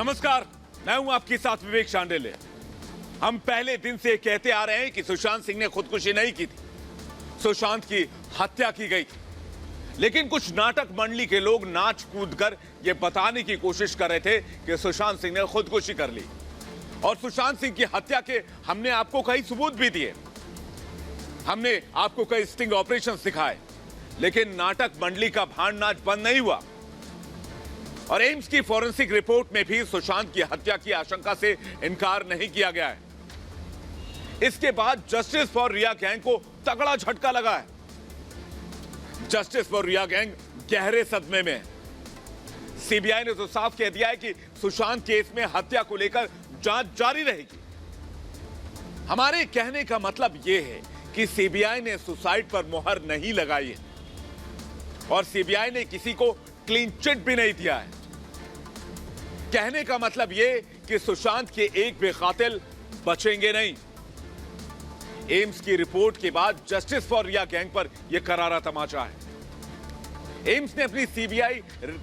नमस्कार, मैं हूं आपके साथ विवेक शांडिल्य। हम पहले दिन से कहते आ रहे हैं कि सुशांत सिंह ने खुदकुशी नहीं की थी, सुशांत की हत्या की गई थी। लेकिन कुछ नाटक मंडली के लोग नाच कूद कर यह बताने की कोशिश कर रहे थे कि सुशांत सिंह ने खुदकुशी कर ली और सुशांत सिंह की हत्या के हमने आपको कई सबूत भी दिए, हमने आपको कई स्टिंग ऑपरेशंस दिखाए, लेकिन नाटक मंडली का भांड नाच बंद नहीं हुआ और एम्स की फॉरेंसिक रिपोर्ट में भी सुशांत की हत्या की आशंका से इनकार नहीं किया गया है। इसके बाद जस्टिस फॉर रिया गैंग को तगड़ा झटका लगा है। जस्टिस फॉर रिया गैंग गहरे सदमे में है। सीबीआई ने तो साफ कह दिया है कि सुशांत केस में हत्या को लेकर जांच जारी रहेगी। हमारे कहने का मतलब यह है कि सीबीआई ने सुसाइड पर मुहर नहीं लगाई है और सीबीआई ने किसी को क्लीन चिट भी नहीं दिया है। कहने का मतलब यह कि सुशांत के एक भी कातिल बचेंगे नहीं। एम्स की रिपोर्ट के बाद जस्टिस फॉर रिया गैंग पर यह करारा तमाचा है। एम्स ने अपनी सीबीआई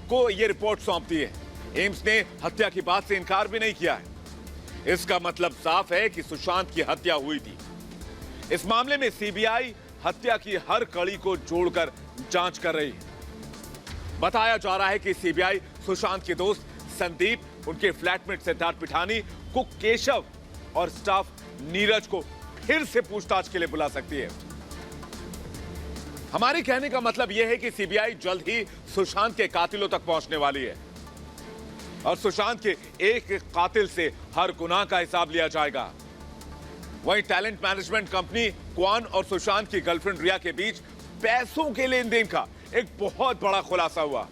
को यह रिपोर्ट सौंप दी है। एम्स ने हत्या की बात से इनकार भी नहीं किया है। इसका मतलब साफ है कि सुशांत की हत्या हुई थी। इस मामले में सीबीआई हत्या की हर कड़ी को जोड़कर जांच कर रही है। बताया जा रहा है कि सीबीआई सुशांत के दोस्त संदीप, उनके फ्लैटमेट सिद्धार्थ पिठानी, कुक केशव और स्टाफ नीरज को फिर से पूछताछ के लिए बुला सकती है। हमारे कहने का मतलब यह है कि सीबीआई जल्द ही सुशांत के कातिलों तक पहुंचने वाली है और सुशांत के एक कातिल से हर गुनाह का हिसाब लिया जाएगा। वहीं टैलेंट मैनेजमेंट कंपनी क्वान और सुशांत की गर्लफ्रेंड रिया के बीच पैसों के लेन देन का एक बहुत बड़ा खुलासा हुआ।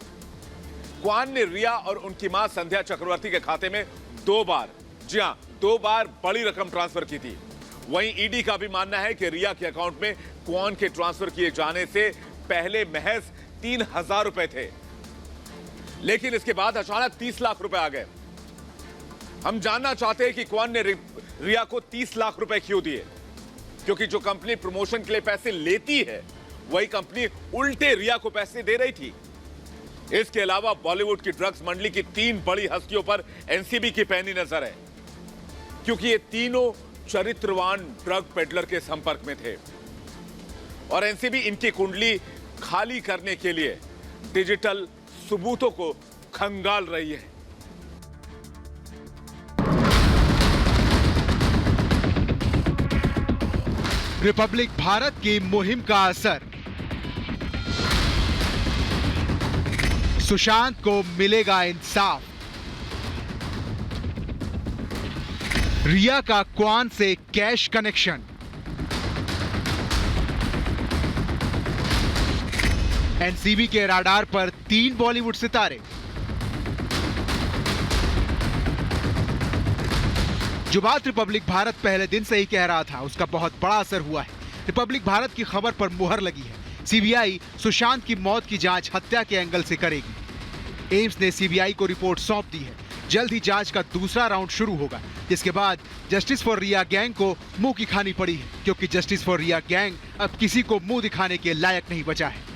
क्वान ने रिया और उनकी मां संध्या चक्रवर्ती के खाते में 2 बार, जी हां 2 बार बड़ी रकम ट्रांसफर की थी। वहीं ईडी का भी मानना है कि रिया के अकाउंट में क्वान के ट्रांसफर किए जाने से पहले महज 3000 रुपए थे, लेकिन इसके बाद अचानक 30 लाख रुपए आ गए। हम जानना चाहते हैं कि क्वान ने रिया को 30 लाख रुपए क्यों दिए, क्योंकि जो कंपनी प्रमोशन के लिए पैसे लेती है वही कंपनी उल्टे रिया को पैसे दे रही थी। इसके अलावा बॉलीवुड की ड्रग्स मंडली की 3 बड़ी हस्तियों पर एनसीबी की पैनी नजर है, क्योंकि ये तीनों चरित्रवान ड्रग पेडलर के संपर्क में थे और एनसीबी इनकी कुंडली खाली करने के लिए डिजिटल सबूतों को खंगाल रही है। रिपब्लिक भारत की मुहिम का असर, सुशांत को मिलेगा इंसाफ, रिया का क्वान से कैश कनेक्शन, एनसीबी के राडार पर 3 बॉलीवुड सितारे, जो बात रिपब्लिक भारत पहले दिन से ही कह रहा था उसका बहुत बड़ा असर हुआ है। रिपब्लिक भारत की खबर पर मुहर लगी है। सीबीआई सुशांत की मौत की जांच हत्या के एंगल से करेगी। एम्स ने सीबीआई को रिपोर्ट सौंप दी है। जल्द ही जांच का दूसरा राउंड शुरू होगा, जिसके बाद जस्टिस फॉर रिया गैंग को मुंह की खानी पड़ी है, क्योंकि जस्टिस फॉर रिया गैंग अब किसी को मुंह दिखाने के लायक नहीं बचा है।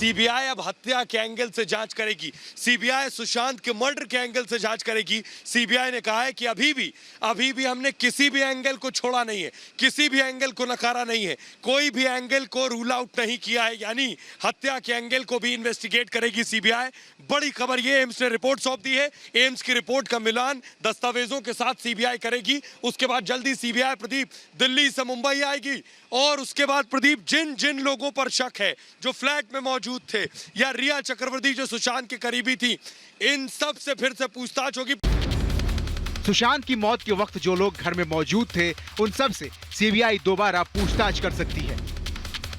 सीबीआई अब हत्या के एंगल से जांच करेगी। सीबीआई सुशांत के मर्डर के एंगल से जांच करेगी। सीबीआई ने कहा है कि अभी भी हमने किसी भी एंगल को छोड़ा नहीं है, किसी भी एंगल को नकारा नहीं है, कोई भी एंगल को रूल आउट नहीं किया है, यानी हत्या के एंगल को भी इन्वेस्टिगेट करेगी सीबीआई। बड़ी खबर ये, एम्स ने रिपोर्ट सौंप दी है। एम्स की रिपोर्ट का मिलान दस्तावेजों के साथ सीबीआई करेगी। उसके बाद जल्दी सीबीआई प्रदीप दिल्ली से मुंबई आएगी और उसके बाद प्रदीप जिन जिन लोगों पर शक है जो फ्लैट में मौजूद थे या रिया चक्रवर्ती जो सुशांत के करीबी थी, इन सब से फिर से पूछताछ होगी। सुशांत की मौत के वक्त जो लोग घर में मौजूद थे उन सब से सीबीआई दोबारा पूछताछ कर सकती है।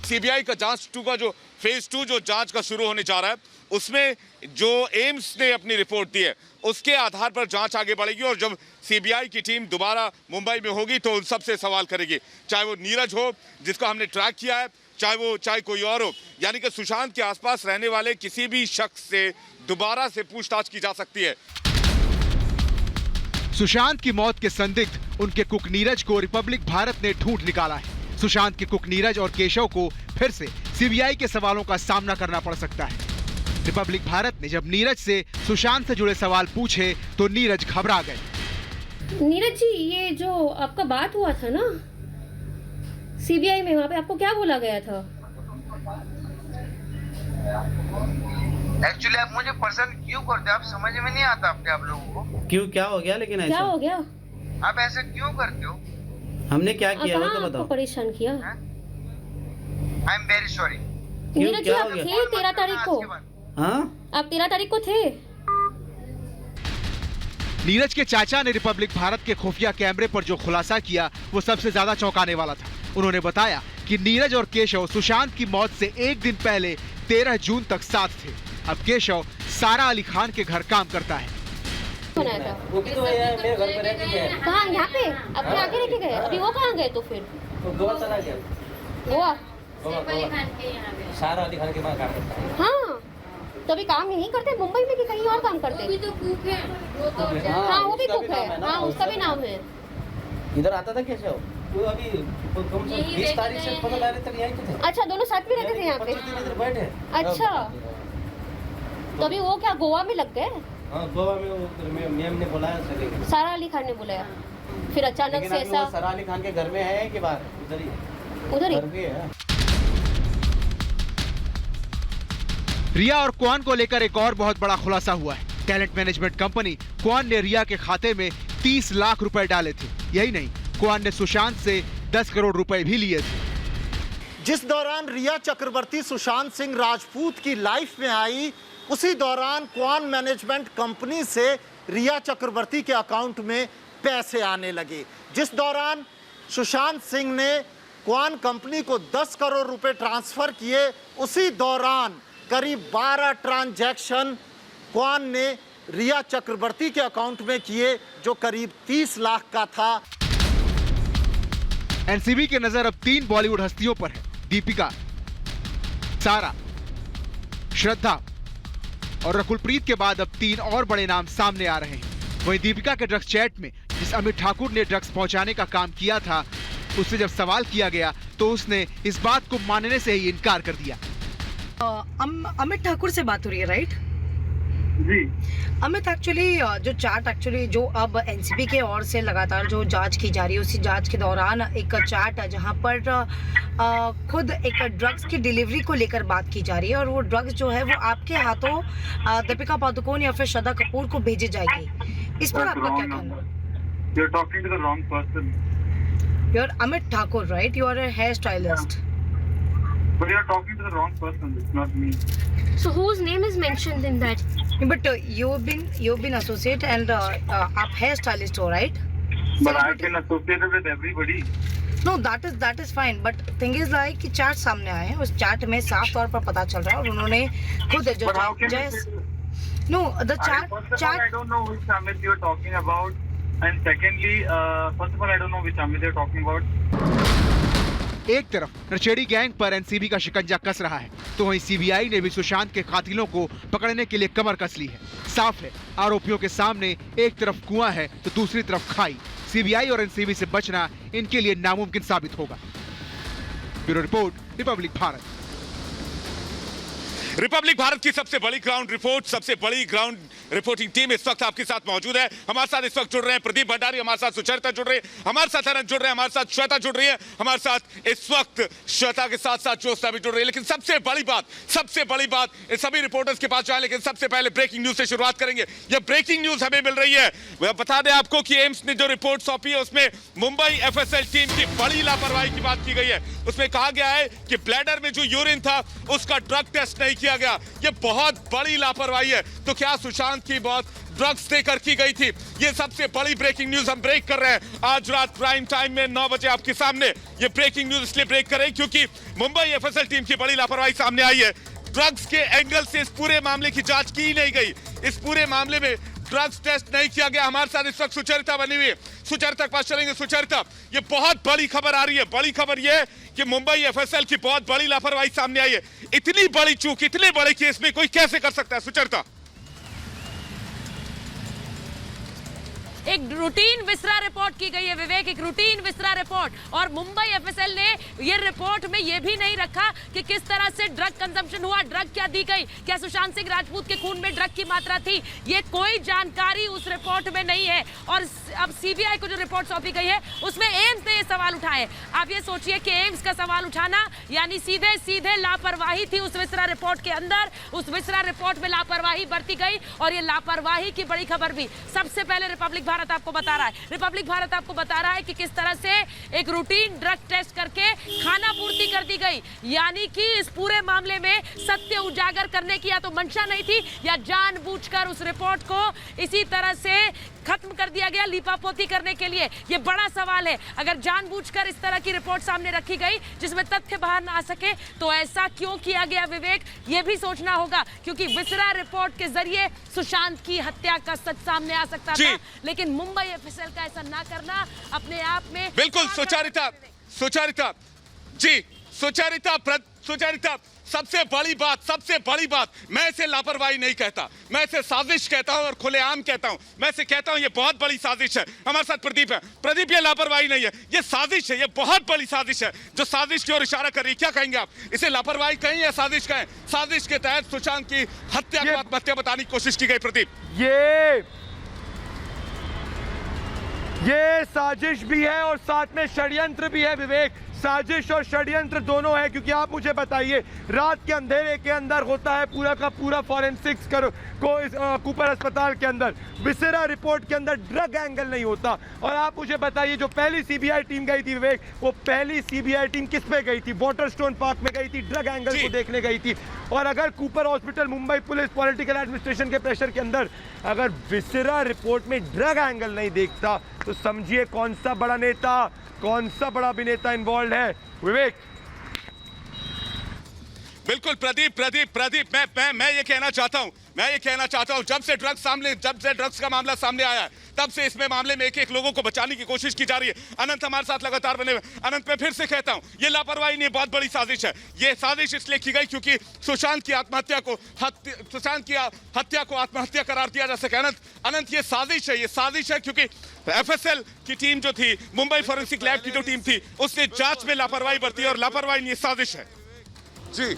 सीबीआई का जांच 2 का जो फेज 2 जो जांच का शुरू होने जा रहा है, उसमें जो एम्स ने अपनी रिपोर्ट दी है उसके आधार पर जांच आगे बढ़ेगी और जब सीबीआई की टीम दोबारा मुंबई में होगी तो उन सबसे सवाल करेगी, चाहे वो नीरज हो जिसको हमने ट्रैक किया है, चाहे कोई और हो, यानी कि सुशांत के आसपास रहने वाले किसी भी शख्स से दोबारा से पूछताछ की जा सकती है। सुशांत की मौत के संदिग्ध उनके कुक नीरज को रिपब्लिक भारत ने ढूंढ निकाला है। सुशांत के कुक नीरज और केशव को फिर से सीबीआई के सवालों का सामना करना पड़ सकता है। रिपब्लिक भारत ने जब नीरज से सुशांत से जुड़े सवाल पूछे तो नीरज घबरा गए। नीरज जी, ये जो आपका बात हुआ था ना सीबीआई में, वहाँ पे आपको क्या बोला गया था? एक्चुअली आप मुझे पसंद क्यों करते हो, आप समझ में नहीं आता आपके आप लोगों को। क्यों, क्या हो गया? लेकिन क्या ऐसा हो गया? आप ऐसा क्यों करते हो? हमने क्या किया वो कहाँ तो आपको बताओ। परेशान किया? I am very sorry. Neeraj ji, क्या आप हो गया? थे 13 तारीख को? हाँ, आप 13 तारीख को थे? नीरज के चाचा ने रिपब्लिक भारत के खुफिया कैमरे पर जो खुलासा किया वो सबसे ज्यादा चौंकाने वाला था। उन्होंने बताया कि नीरज और केशव सुशांत की मौत से एक दिन पहले 13 जून तक साथ थे। अब केशव सारा अली खान के घर काम करता है। बनाया था? वो भी तो मेरे घर पे रहती है। कहाँ? यहाँ पे अपने आगे लेके गए? अभी वो कहाँ गए? तो फिर वो गोवा चला गया। गोवा? सारा अली खान के वहाँ काम करता है। हाँ, तो अभी काम यहीं करते हैं मुंबई में कि कहीं और काम करते हैं? तो कुक है वो तो हाँ, वो भी उसका कुक नाम है। ना, हाँ, उसका भी नाम है। इधर आता था कैसे वो अभी कम से कम 20 तारीख से 15 तारीख तक यहीं पे थे। अच्छा, दोनों साथ में रहते थे यहाँ पे? 25 दिन इधर बैठे। अच्छा, तो अभी वो क्या गोवा में लग गए? हाँ, गोवा में वो मैम ने बुलाया चले गए। सारा अली खान ने बुलाया, फिर अचानक लेकिन से अभी वो ऐसा सारा अली खान के घर में है कि बाहर? उधर ही उधर ही? घर पे है। रिया और क्वान को लेकर एक और बहुत बड़ा खुलासा हुआ है। टैलेंट मैनेजमेंट कंपनी क्वान ने रिया के खाते में 30 लाख रुपए डाले थे। यही नहीं, क्वान ने सुशांत से 10 करोड़ रुपए भी लिए थे। जिस दौरान रिया चक्रवर्ती सुशांत सिंह राजपूत की लाइफ में आई, उसी दौरान क्वान मैनेजमेंट कंपनी से रिया चक्रवर्ती के अकाउंट में पैसे आने लगे। जिस दौरान सुशांत सिंह ने क्वान कंपनी को 10 करोड़ रुपए ट्रांसफर किए, उसी दौरान करीब 12 ट्रांजैक्शन क्वान ने रिया चक्रवर्ती के अकाउंट में किए, जो करीब 30 लाख का था। एनसीबी की नजर अब 3 बॉलीवुड हस्तियों पर है। दीपिका, सारा, श्रद्धा और रकुलप्रीत के बाद अब 3 और बड़े नाम सामने आ रहे हैं। वहीं दीपिका के ड्रग्स चैट में जिस अमित ठाकुर ने ड्रग्स पहुंचाने का काम किया था, उससे जब सवाल किया गया तो उसने इस बात को मानने से ही इनकार कर दिया। अमित ठाकुर से बात हो रही है, राइट? जी अमित, एक्चुअली जो चार्ट जो अब एनसीबी के ओर से लगातार जो जांच की जा रही है, उसी जांच के दौरान एक चार्ट है जहां पर खुद एक ड्रग्स की डिलीवरी को लेकर बात की जा रही है, और वो ड्रग्स जो है वो आपके हाथों दीपिका पादुकोण या फिर श्रद्धा कपूर को भेजी जाएगी। इस पर आपका क्या कहना है? You are talking to the wrong person. You are Amit Thakur, right? You are a hair stylist. But you are talking to the wrong person. It's not me. So whose name is mentioned in that? But you've been associate and आप hair stylist हो, right? But I've been associated with everybody. No, that is fine. But thing is like कि chart सामने आए हैं, उस chart में साफ तौर पर पता चल रहा है, और उन्होंने खुद जो But how can you say this? no the First of all, I don't know which Amit you're talking about. And secondly, first of all, I don't know which Amit you're talking about. एक तरफ नरचेड़ी gang पर NCB का शिकंजा कस रहा है, तो वहीं CBI ने भी सुशांत के कातिलों को पकड़ने के लिए कमर कस ली है। साफ है, आरोपियों के सामने एक तरफ कुआं है तो दूसरी तरफ खाई। सीबीआई और एनसीबी से बचना इनके लिए नामुमकिन साबित होगा। Bureau report, Republic Bharat. Republic Bharat की सबसे बड़ी ग्राउंड रिपोर्ट, सबसे बड़ी ग्राउंड रिपोर्टिंग टीम इस वक्त आपके साथ मौजूद है। हमारे साथ इस वक्त जुड़ रहे हैं प्रदीप भंडारी, हमारे साथ सुचरिता जुड़ रही है, हमारे साथ अनंत जुड़ रहे हैं, हमारे साथ श्वेता जुड़ रही है, हमारे साथ इस वक्त श्वेता के साथ साथ ज्योत्सना भी जुड़ रही है। लेकिन सबसे बड़ी बात इस सभी रिपोर्टर्स के पास जाए, लेकिन सबसे पहले ब्रेकिंग न्यूज से शुरुआत करेंगे। यह ब्रेकिंग न्यूज हमें मिल रही है, बता दें आपको कि एम्स ने जो रिपोर्ट सौंपी है उसमें मुंबई एफएसएल टीम की बड़ी लापरवाही की बात की गई है। उसमें कहा गया है कि ब्लैडर में जो यूरिन था उसका ड्रग टेस्ट नहीं किया गया। यह बहुत बड़ी लापरवाही है। तो क्या सुशांत की मौत ड्रग्स देकर की गई थी? ये सबसे बड़ी ब्रेकिंग न्यूज हम ब्रेक कर रहे हैं आज रात प्राइम टाइम में 9 बजे आपके सामने। ये ब्रेकिंग न्यूज इसलिए ब्रेक कर रहे हैं क्योंकि मुंबई एफएसएल टीम की बड़ी लापरवाही सामने आई है। ड्रग्स के एंगल से इस पूरे मामले की जांच की नहीं गई, इस पूरे मामले में ड्रग्स टेस्ट नहीं किया गया। हमारे साथ इस वक्त सुचरिता बनी हुई है, सुचरिता के पास चलेंगे। सुचरिता, ये बहुत बड़ी खबर आ रही है, बड़ी खबर ये है कि मुंबई एफएसएल की बहुत बड़ी लापरवाही सामने आई है। इतनी बड़ी चूक इतने बड़े केस में कोई कैसे कर सकता है? सुचरिता, एक रूटीन विसरा रिपोर्ट की गई है विवेक, एक रूटीन विसरा रिपोर्ट। और मुंबई एफएसएल ने ये रिपोर्ट में ये भी नहीं रखा कि किस तरह से ड्रग कंजम्पशन हुआ, ड्रग क्या दी गई, क्या सुशांत सिंह राजपूत के खून में ड्रग की मात्रा थी, ये कोई जानकारी उस रिपोर्ट में नहीं है। और अब सीबीआई को जो रिपोर्ट सौंपी गई है उसमें एम्स ने ये सवाल उठाए। आप ये सोचिए कि एम्स का सवाल उठाना यानी सीधे सीधे लापरवाही थी उस विसरा रिपोर्ट के अंदर। उस विसरा रिपोर्ट में लापरवाही बरती गई और ये लापरवाही की बड़ी खबर भी सबसे पहले रिपब्लिक भारत आपको बता रहा है। रिपब्लिक भारत आपको बता रहा है कि किस तरह से एक रूटीन ड्रग टेस्ट करके खाना पूर्ति कर दी गई, यानी कि इस पूरे मामले में सत्य उजागर करने की या तो मंशा नहीं थी या जानबूझकर उस रिपोर्ट को इसी तरह से खत्म कर दिया गया लीपापोती करने के लिए। ये बड़ा सवाल है। अगर जानबूझकर इस तरह की रिपोर्ट सामने रखी गई जिसमें तथ्य बाहर ना आ सके तो ऐसा क्यों किया गया विवेक, ये भी सोचना होगा, क्योंकि विसरा रिपोर्ट के जरिए सुशांत की हत्या का सच सामने आ सकता था, लेकिन मुंबई एफएसएल का ऐसा ना करना अपने आप में बिल्कुल सुचारिता जी, सुचारिता सबसे बड़ी बात, मैं इसे लापरवाही नहीं कहता, मैं इसे साजिश कहता हूं और खुलेआम कहता हूं। मैं इसे कहता हूं ये बहुत बड़ी साजिश है। हमारे साथ प्रदीप है। प्रदीप, ये लापरवाही नहीं है, ये साजिश है, ये बहुत बड़ी साजिश है जो साजिश की ओर इशारा कर रही है। क्या कहेंगे आप, इसे लापरवाही कहें या साजिश कहें? साजिश के तहत सुशांत की हत्या को आत्महत्या बताने की कोशिश की गई। प्रदीप, ये साजिश भी है और साथ में षड्यंत्र भी है विवेक। साजिश और षड्यंत्र दोनों है, क्योंकि आप मुझे बताइए रात के अंधेरे के अंदर होता है पूरा का पूरा फॉरेंसिक्स को इस कूपर अस्पताल के अंदर। विसेरा रिपोर्ट के अंदर ड्रग एंगल नहीं होता। और आप मुझे बताइए जो पहली सीबीआई टीम गई थी विवेक, वो पहली सीबीआई टीम किस पे गई थी? वाटरस्टोन पार्क में गई थी, ड्रग एंगल को देखने गई थी। और अगर Cooper hospital, Mumbai police, political administration के प्रेशर के अंदर अगर विसेरा रिपोर्ट में ड्रग एंगल नहीं देखता तो समझिए कौन सा बड़ा नेता, कौन सा बड़ा अभिनेता इन्वॉल्व है विवेक। बिल्कुल प्रदीप, मैं ये कहना चाहता हूं जब से ड्रग्स का मामला सामने आया है तब से इसमें मामले में एक लोगों को बचाने की कोशिश की जा रही है। अनंत हमारे साथ लगातार बने हुए। अनंत, मैं फिर से कहता हूं ये लापरवाही नहीं, बहुत बड़ी साजिश है। ये साजिश इसलिए की गई क्योंकि सुशांत की हत्या को आत्महत्या करार दिया जा सके। अनंत, ये साजिश है क्योंकि एफएसएल की टीम जो थी, मुंबई फॉरेंसिक लैब की जो टीम थी, उसने जांच में लापरवाही बरती और लापरवाही नहीं, साजिश है। जी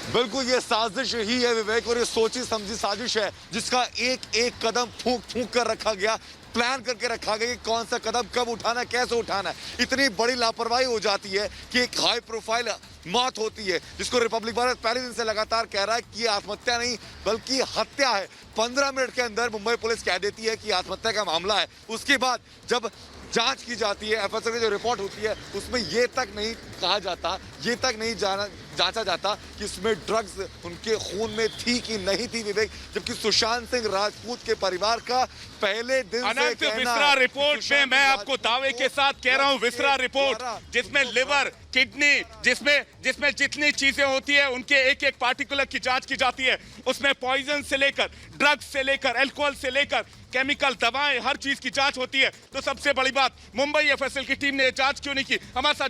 बिल्कुल, ये साजिश ही है विवेक, और ये सोची समझी साजिश है जिसका एक एक कदम फूंक कर रखा गया, प्लान करके रखा गया कि कौन सा कदम कब उठाना है, कैसे उठाना है। इतनी बड़ी लापरवाही हो जाती है कि एक हाई प्रोफाइल मौत होती है जिसको रिपब्लिक भारत पहले दिन से लगातार कह रहा है कि आत्महत्या नहीं बल्कि हत्या है। 15 मिनट के अंदर मुंबई पुलिस कह देती है कि आत्महत्या का मामला है। उसके बाद जब जांच की जाती है, एफएसएल की जो रिपोर्ट होती है उसमें ये तक नहीं कहा जाता, ये तक नहीं जांचा जाता कि इसमें ड्रग्स उनके खून में थी कि नहीं थी विवेक, जबकि सुशांत सिंह राजपूत के परिवार का पहले दिन से कहना विसरा रिपोर्ट में मैं आपको दावे के साथ कह रहा हूं, विसरा रिपोर्ट जिसमें लिवर, किडनी, जिसमें जितनी चीजें होती है उनके एक एक पार्टिकुलर की जांच की जाती है। उसमें पॉइजन से लेकर, ड्रग्स से लेकर, अल्कोहल से लेकर, केमिकल, दवाएं, हर चीज की जांच होती है। तो सबसे बड़ी बात, मुंबई एफएसएल की टीम ने जांच क्यों नहीं की? हमारे साथ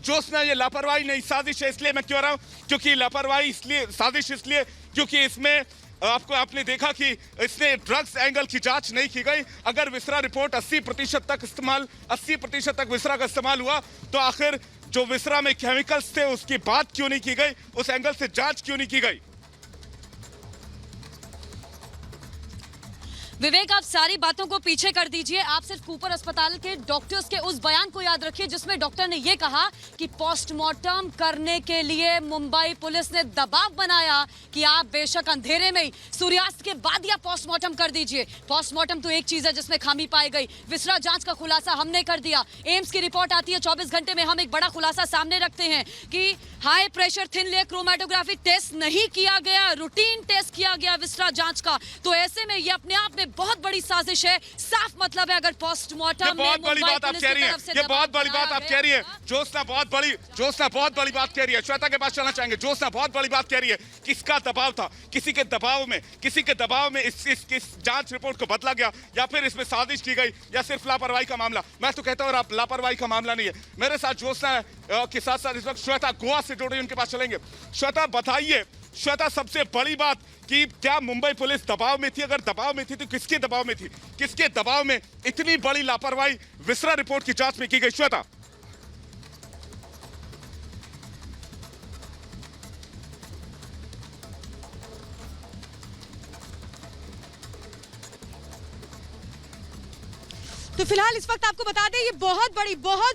जोशना, ये लापरवाही नहीं, साजिश है। इसलिए मैं क्यों रहा हूं क्योंकि लापरवाही इसलिए, साजिश इसलिए क्योंकि इसमें आपने देखा कि इसने ड्रग्स एंगल की जांच नहीं की गई। अगर विसरा रिपोर्ट 80% तक विसरा का इस्तेमाल हुआ तो आखिर जो विसरा में केमिकल्स थे उसकी बात क्यों नहीं की गई, उस एंगल से जांच क्यों नहीं की गई? विवेक, आप सारी बातों को पीछे कर दीजिए। आप सिर्फ कूपर अस्पताल के डॉक्टर्स के उस बयान को याद रखिए जिसमें डॉक्टर ने यह कहा कि पोस्टमार्टम करने के लिए मुंबई पुलिस ने दबाव बनाया कि आप बेशक अंधेरे में ही, सूर्यास्त के बाद या पोस्टमार्टम कर दीजिए। पोस्टमार्टम तो एक चीज है जिसमें खामी पाई गई। विसरा जांच का खुलासा हमने कर दिया। एम्स की रिपोर्ट आती है 24 घंटे में, हम एक बड़ा खुलासा सामने रखते हैं कि high pressure thin layer chromatography test नहीं किया गया, रूटीन टेस्ट किया गया विसरा जांच का। तो ऐसे में ये अपने आप में बहुत बड़ी साजिश है। साफ मतलब है अगर पोस्टमार्टम में बहुत बड़ी बात आप कह रही है, ये बहुत बड़ी बात आप कह रही है। जोशना बहुत बड़ी बात कह रही है। श्वेता के पास चलना चाहेंगे। जोशना बहुत बड़ी बात कह रही है। किसका दबाव था? किसी के दबाव में इस जांच रिपोर्ट को बदला गया या फिर इसमें साजिश की गई या सिर्फ लापरवाही का मामला? मैं तो कहता हूं लापरवाही का मामला नहीं है। मेरे साथ जोशना के साथ इस वक्त श्वेता गोवा से जुड़ रही, उनके पास चलेंगे। श्वेता, बताइए श्वेता, सबसे बड़ी बात कि क्या मुंबई पुलिस दबाव में थी? अगर दबाव में थी तो किसके दबाव में थी? किसके दबाव में इतनी बड़ी लापरवाही विसरा रिपोर्ट की जांच में की गई? श्वेता, तो फिलहाल इस वक्त आपको बता दें, ये बहुत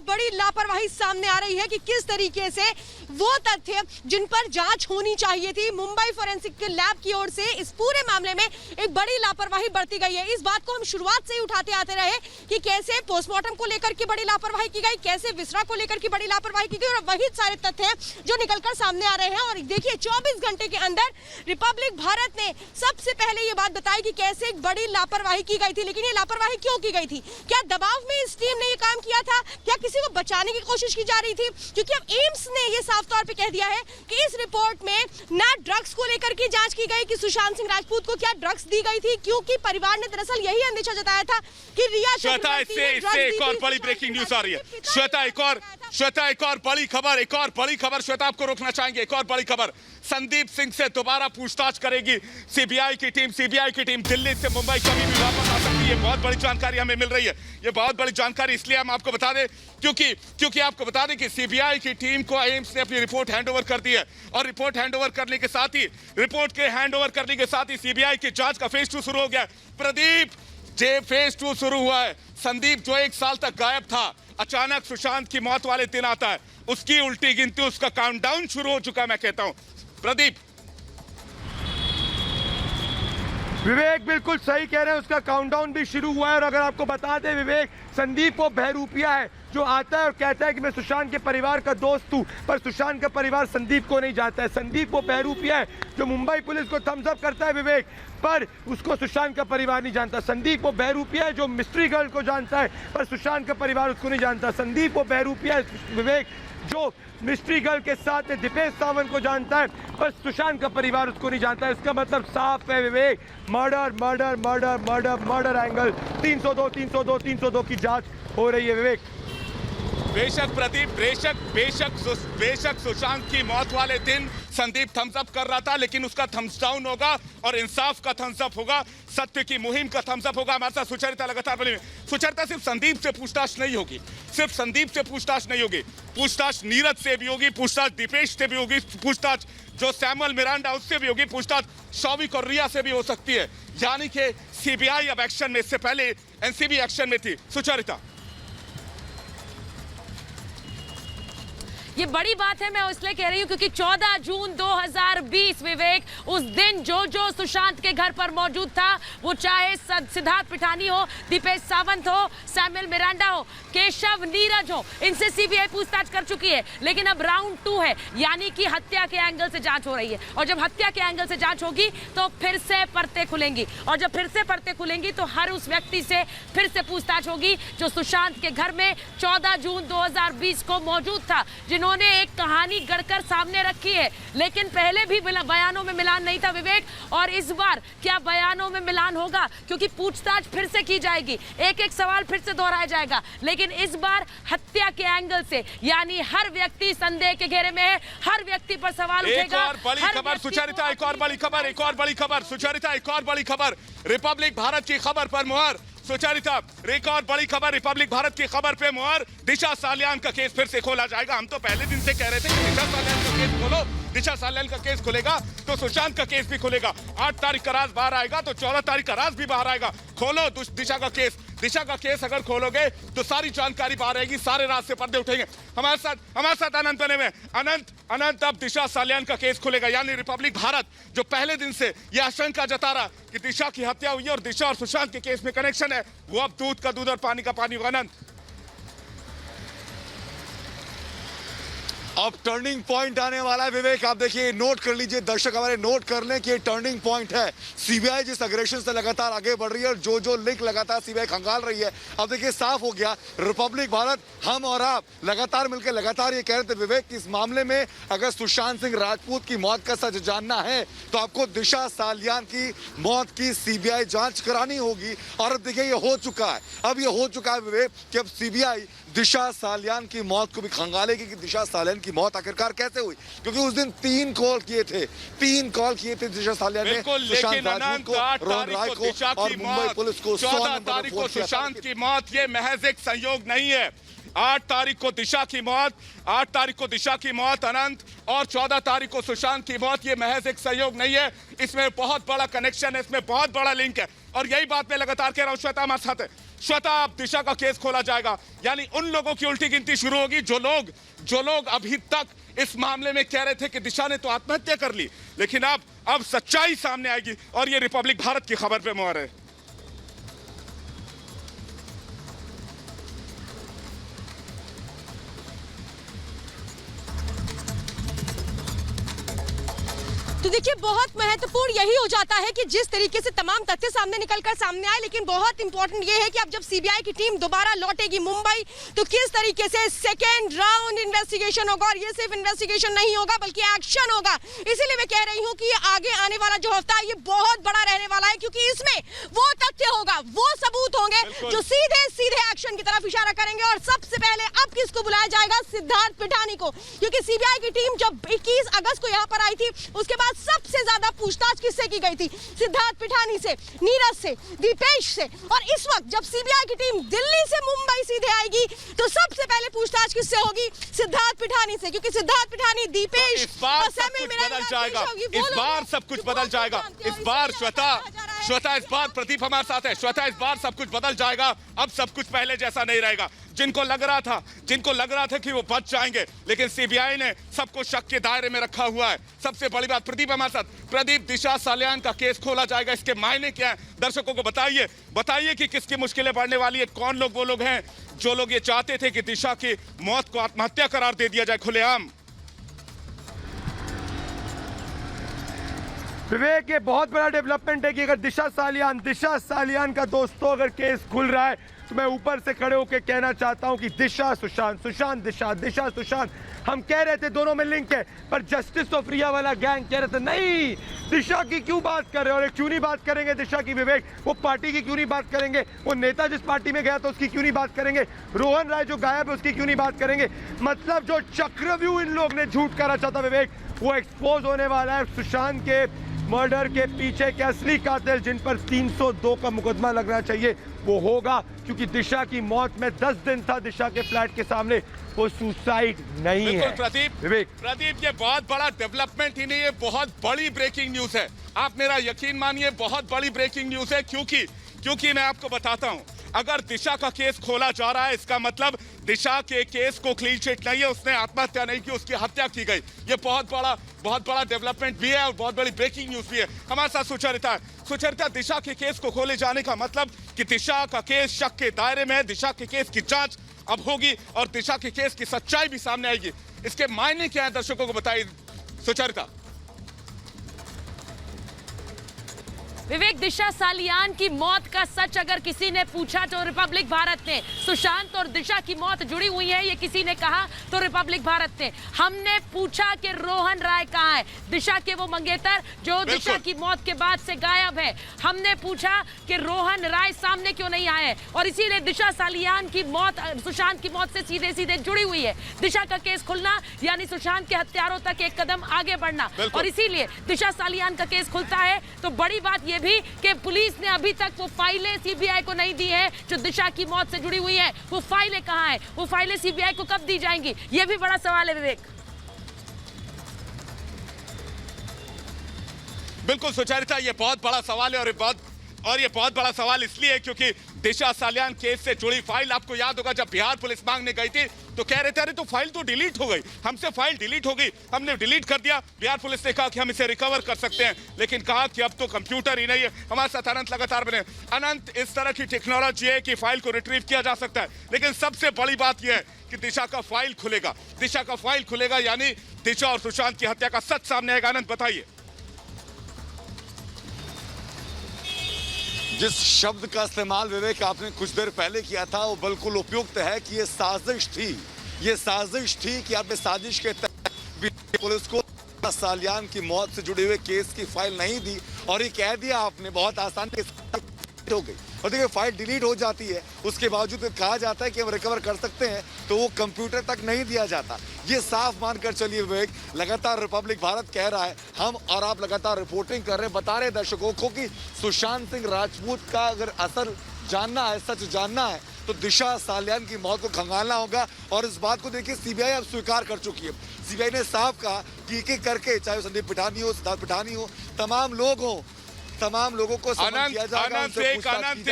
बड़ी लापरवाही सामने आ रही है कि किस तरीके से वो तथ्य जिन पर जांच होनी चाहिए थी, मुंबई फोरेंसिक के लैब की ओर से इस पूरे मामले में एक बड़ी लापरवाही बरती गई है। इस बात को हम शुरुआत से ही उठाते आते रहे कि कैसे पोस्टमार्टम को लेकर की बड़ी लापरवाही की गई, कैसे विसरा को लेकर की बड़ी लापरवाही की गई, और वही सारे तथ्य हैं जो निकलकर सामने आ रहे हैं। और देखिए, 24 घंटे के अंदर रिपब्लिक भारत ने सबसे पहले ये बात बताई कि कैसे एक बड़ी लापरवाही की गई थी। लेकिन ये लापरवाही क्यों की गई थी? क्या दबाव में इस टीम ने ये काम किया था? क्या किसी को बचाने की कोशिश की जा रही थी? क्योंकि अब एम्स ने ये साफ तौर पे कह दिया है कि इस रिपोर्ट में ना ड्रग्स को लेकर की जांच की गई कि सुशांत सिंह राजपूत को क्या ड्रग्स दी गई थी, क्योंकि परिवार ने दरअसल यही अंदेशा जताया था कि रिया श्वेता, इससे एक और बड़ी ब्रेकिंग न्यूज आ रही है। श्वेता, एक और बड़ी खबर, श्वेता आपको रोकना चाहेंगे। एक और बड़ी खबर, संदीप सिंह से दोबारा पूछताछ करेगी सीबीआई की टीम दिल्ली से मुंबई कभी भी वापस आ सकती है। बहुत बड़ी जानकारी हमें मिल रही है। ये बहुत बड़ी जानकारी इसलिए हम आपको बता दें क्योंकि आपको बता दें कि सीबीआई की टीम को एम्स ने अपनी रिपोर्ट हैंडओवर कर दी है, और रिपोर्ट हैंडओवर करने के साथ ही सीबीआई की जांच का फेज 2 शुरू हो गया। प्रदीप, जे फेज 2 शुरू हुआ है। संदीप जो 1 साल तक गायब था, अचानक सुशांत की मौत वाले दिन आता है, उसकी उल्टी गिनती, उसका काउंटडाउन शुरू हो चुका है। मैं कहता हूं प्रदीप। विवेक बिल्कुल सही कह रहे हैं, उसका काउंटडाउन भी शुरू हुआ है। और अगर आपको बता दें विवेक, संदीप वो बहरूपिया है जो आता है और कहता है कि मैं सुशांत के परिवार का दोस्त हूं, पर सुशांत का परिवार संदीप को नहीं जानता है। संदीप वो बहरूपिया है जो मुंबई पुलिस को थम्स अप करता है विवेक, पर उसको सुशांत का परिवार नहीं जानता। संदीप वो बहरूपिया है जो मिस्ट्री गर्ल को जानता है, पर सुशांत का परिवार उसको नहीं जानता। संदीप वो बहरूपिया है विवेक जो मिस्ट्री गर्ल के साथ दीपेश सावंत को जानता है, पर सुशांत का परिवार उसको नहीं जानता है। इसका मतलब साफ है विवेक, मर्डर एंगल 302 की जांच हो रही है विवेक। बेशक प्रदीप, बेशक सुशांत की मौत वाले दिन संदीप थम्स अप कर रहा था, लेकिन उसका थम्स डाउन होगा और इंसाफ का थम्स अप होगा, सत्य की मुहिम का थम्स अप होगा। हमारे साथ सुचरिता लगातार बनी हुई। सुचरिता, सिर्फ संदीप से पूछताछ नहीं होगी, पूछताछ नीरज से भी होगी, पूछताछ दीपेश से भी होगी, पूछताछ जो सैमुअल मिरांडा उससे भी होगी, पूछताछ शौविक और रिया से भी हो सकती है। यानी कि सीबीआई अब एक्शन में, इससे पहले एनसीबी एक्शन में थी। सुचरिता, ये बड़ी बात है, मैं इसलिए कह रही हूं क्योंकि 14 जून 2020 विवेक, उस दिन जो सुशांत के घर पर मौजूद था, वो चाहे सिद्धार्थ पिठानी हो, दीपेश सावंत हो, सैमुअल मिरांडा हो, केशव नीरज हो, इनसे सीबीआई पूछताछ कर चुकी है। लेकिन अब राउंड 2 है, यानी कि हत्या के एंगल से जांच हो रही है। और जब हत्या के एंगल से जांच होगी तो फिर से परतें खुलेंगी, और जब फिर से परतें खुलेंगी तो हर उस व्यक्ति से फिर से पूछताछ होगी जो सुशांत के घर में 14 जून 2020 को मौजूद था, जिन्होंने एक कहानी गढ़कर सामने रखी है। लेकिन पहले भी बयानों में मिलान नहीं था विवेक, और इस बार क्या बयानों में मिलान होगा? क्योंकि पूछताछ फिर से की जाएगी, एक सवाल फिर से दोहराया जाएगा, लेकिन इस बार हत्या के एंगल से, यानी हर व्यक्ति संदेह के घेरे में है, हर व्यक्ति पर सवाल उठेगा। एक और बड़ी खबर सुचरिता, एक और बड़ी खबर, रिपब्लिक भारत की खबर पर मुहर। सुचरिता, एक और बड़ी खबर, रिपब्लिक भारत की खबर पे मुहर, दिशा सालियान का केस फिर से खोला जाएगा। हम तो पहले दिन से कह रहे थे कि दिशा सालियान का केस खोलो, दिशा सालियान का केस खुलेगा तो सुशांत का केस भी खुलेगा। 8 तारीख का राज बाहर आएगा तो 14 तारीख का राज भी बाहर आएगा। खोलो दिशा का केस अगर खोलोगे तो सारी जानकारी बाहर आएगी, सारे राज से पर्दे उठेंगे। हमारे साथ अनंत बने हुए। अनंत, अब दिशा सालियान का केस खुलेगा, यानी रिपब्लिक भारत जो पहले दिन से यह आशंका जता रहा कि दिशा की हत्या हुई है और दिशा और सुशांत के केस में कनेक्शन है, वो अब दूध का दूध और पानी का पानी होगा। अनंत, अब टर्निंग पॉइंट आने वाला है विवेक। आप देखिए, नोट कर लीजिए, दर्शक हमारे नोट कर लें कि ये टर्निंग पॉइंट है। सीबीआई जिस अग्रेशन से लगातार आगे बढ़ रही है और जो लिंक लगातार सीबीआई खंगाल रही है, अब देखिए साफ हो गया। रिपब्लिक भारत, हम और आप लगातार मिलकर लगातार ये कह रहे थे विवेक कि इस मामले में अगर सुशांत सिंह राजपूत की मौत का सच जानना है तो आपको दिशा सालियान की मौत की सीबीआई जांच करानी होगी। और अब देखिए ये हो चुका है, अब ये हो चुका है विवेक कि अब सीबीआई दिशा सालियान की मौत को भी खंगालेगी कि दिशा सालियान की मौत आखिरकार कैसे हुई, क्योंकि उस दिन 3 कॉल किए थे दिशा सालियान ने सुशांत राजपूत को, रोहन राय को और मुंबई पुलिस को। 14 तारीख को सुशांत की मौत ये महज एक संयोग नहीं है। 8 तारीख को दिशा की मौत, 8 तारीख को दिशा की मौत अनंत, और 14 तारीख को सुशांत की मौत ये महज एक सहयोग नहीं है, इसमें बहुत बड़ा कनेक्शन है, इसमें बहुत बड़ा लिंक है। और यही बात मैं लगातार कह रहा हूं। श्वेता हमारे साथ है। श्वेता, अब दिशा का केस खोला जाएगा, यानी उन लोगों की उल्टी गिनती शुरू होगी जो लोग अभी तक इस मामले में कह रहे थे कि दिशा ने तो आत्महत्या कर ली, लेकिन अब सच्चाई सामने आएगी। और ये रिपब्लिक भारत की खबर पे मोहर है। तो देखिए, बहुत महत्वपूर्ण यही हो जाता है कि जिस तरीके से तमाम तथ्य सामने निकलकर सामने आए, लेकिन बहुत इंपॉर्टेंट ये है कि अब जब सीबीआई की टीम दोबारा लौटेगी मुंबई, तो किस तरीके से सेकेंड राउंड इन्वेस्टिगेशन होगा। और ये सिर्फ इन्वेस्टिगेशन नहीं होगा बल्कि एक्शन होगा। इसीलिए मैं कह रही हूँ कि आगे आने वाला जो हफ्ता है ये बहुत बड़ा रहने वाला है, क्योंकि इसमें वो तथ्य होगा, वो सबूत होंगे जो सीधे एक्शन की तरफ इशारा करेंगे। और सबसे पहले अब किसको बुलाया जाएगा? सिद्धार्थ पिठानी को, क्योंकि सीबीआई की टीम जब 21 अगस्त को यहाँ पर आई थी, उसके बाद सबसे ज्यादा पूछताछ किससे की गई थी? सिद्धार्थ पिठानी से, नीरज से, दीपेश से। और इस वक्त जब सीबीआई की टीम दिल्ली से मुंबई सीधे आएगी, तो सबसे पहले पूछताछ किससे होगी? सिद्धार्थ पिठानी से, क्योंकि सिद्धार्थ पिठानी, दीपेश और सैमुअल मिरांडा बदल जाएगा। इस बार सब कुछ बदल जाएगा। इस बार श्वेता इस बार प्रदीप हमारे साथ है। श्वेता, इस बार सब कुछ बदल जाएगा। अब सब कुछ पहले जैसा नहीं रहेगा। जिनको लग रहा था कि वो बच जाएंगे, लेकिन सीबीआई ने सबको शक के दायरे में रखा हुआ है। सबसे बड़ी बात, प्रदीप हमारे साथ। प्रदीप, दिशा सालियान का केस खोला जाएगा, इसके मायने क्या है? दर्शकों को बताइए कि किसकी मुश्किलें बढ़ने वाली है। कौन लोग वो लोग हैं जो लोग ये चाहते थे कि दिशा की मौत को आत्महत्या करार दे दिया जाए खुलेआम? विवेक, ये बहुत बड़ा डेवलपमेंट है कि अगर दिशा सालियान का दोस्तों अगर केस खुल रहा है, तो मैं ऊपर से खड़े होकर कहना चाहता हूं कि दिशा सुशांत, सुशांत दिशा, दिशा सुशांत, हम कह रहे थे दोनों में लिंक है, पर जस्टिस ऑफ रिया वाला गैंग कह रहे थे नहीं, दिशा की क्यों बात कर रहे हो? और क्यों नहीं बात करेंगे दिशा की? विवेक, वो पार्टी की क्यों नहीं बात करेंगे? वो नेता जिस पार्टी में गया था उसकी क्यों नहीं बात करेंगे? रोहन राय जो गायब है उसकी क्यों नहीं बात करेंगे? मतलब जो चक्रव्यूह इन लोग ने झूठ का रचा था विवेक, वो एक्सपोज होने वाला है। सुशांत के मर्डर के पीछे के असली कातिल, जिन पर 302 का मुकदमा लगना चाहिए, वो होगा, क्योंकि दिशा की मौत में 10 दिन था दिशा के फ्लैट के सामने, वो सुसाइड नहीं है। प्रदीप, ये बहुत बड़ा डेवलपमेंट ही नहीं है, बहुत बड़ी ब्रेकिंग न्यूज है। आप मेरा यकीन मानिए, बहुत बड़ी ब्रेकिंग न्यूज है, क्योंकि मैं आपको बताता हूं, अगर दिशा का केस खोला जा रहा है, इसका मतलब दिशा के केस को क्लीन चिट नहीं है, उसने आत्महत्या नहीं की, उसकी हत्या की गई। ये बहुत बड़ा डेवलपमेंट भी है और बहुत बड़ी ब्रेकिंग न्यूज भी है। हमारे साथ सुचरिता, दिशा के केस को खोले जाने का मतलब कि दिशा का केस शक के दायरे में है। दिशा के केस की जांच अब होगी और दिशा के केस की सच्चाई भी सामने आएगी। इसके मायने क्या है, दर्शकों को बताइए सुचरिता। विवेक, दिशा सालियान की मौत का सच अगर किसी ने पूछा तो रिपब्लिक भारत ने। सुशांत और दिशा की मौत जुड़ी हुई है, ये किसी ने कहा तो रिपब्लिक भारत ने। हमने पूछा कि रोहन राय कहाँ है, दिशा के वो मंगेतर जो दिशा की मौत के बाद से गायब है। हमने पूछा कि रोहन राय सामने क्यों नहीं आए, और इसीलिए दिशा सालियान की मौत सुशांत की मौत से सीधे जुड़ी हुई है। दिशा का केस खुलना यानी सुशांत के हत्यारों तक एक कदम आगे बढ़ना, और इसीलिए दिशा सालियान का केस खुलता है तो बड़ी बात ये भी कि पुलिस ने अभी तक वो फाइलें सीबीआई को नहीं दी है जो दिशा की मौत से जुड़ी हुई है। वो फाइलें कहां हैं? वो फाइलें सीबीआई को कब दी जाएंगी? ये भी बड़ा सवाल है विवेक। बिल्कुल सुचरिता, ये बहुत बड़ा सवाल है, और ये बहुत बड़ा सवाल इसलिए है क्योंकि दिशा सालियान केस से जुड़ी फाइल, आपको याद होगा जब बिहार पुलिस मांगने गई थी तो कह रहे थे अरे तो फाइल तो डिलीट हो गई, हमसे फाइल डिलीट हो गई, हमने डिलीट कर दिया। बिहार पुलिस ने कहा कि हम इसे रिकवर कर सकते हैं, लेकिन कहा कि अब तो कंप्यूटर ही नहीं है। हमारे साथ अनंत लगातार बने। अनंत, इस तरह की टेक्नोलॉजी है कि फाइल को रिट्रीव किया जा सकता है, लेकिन सबसे बड़ी बात यह है कि दिशा का फाइल खुलेगा, यानी दिशा और सुशांत की हत्या का सच सामने आएगा। अनंत, बताइए। जिस शब्द का इस्तेमाल विवेक आपने कुछ देर पहले किया था वो बिल्कुल उपयुक्त है कि ये साजिश थी कि आपने साजिश के तहत पुलिस को सालियान की मौत से जुड़े हुए केस की फाइल नहीं दी, और ये कह दिया आपने बहुत आसानी के साथ हो गई। और देखिए फाइल डिलीट हो जाती है, उसके बावजूद कहा जाता है कि हम रिकवर कर सकते हैं, तो वो कंप्यूटर तक नहीं दिया जाता। ये साफ मानकर चलिए विवेक, लगातार रिपब्लिक भारत कह रहा है, हम और आप लगातार रिपोर्टिंग कर रहे हैं, बता रहे हैं दर्शकों को कि सुशांत सिंह राजपूत का अगर असर जानना है, सच जानना है, तो दिशा सालियान की मौत को खंगालना होगा। और इस बात को देखिए सीबीआई अब स्वीकार कर चुकी है। सीबीआई ने साफ कहा कि एक एक करके, चाहे संदीप पिठानी हो, सिद्धार्थ पिठानी हो, तमाम लोगों को समन किया जाएगा। आनंद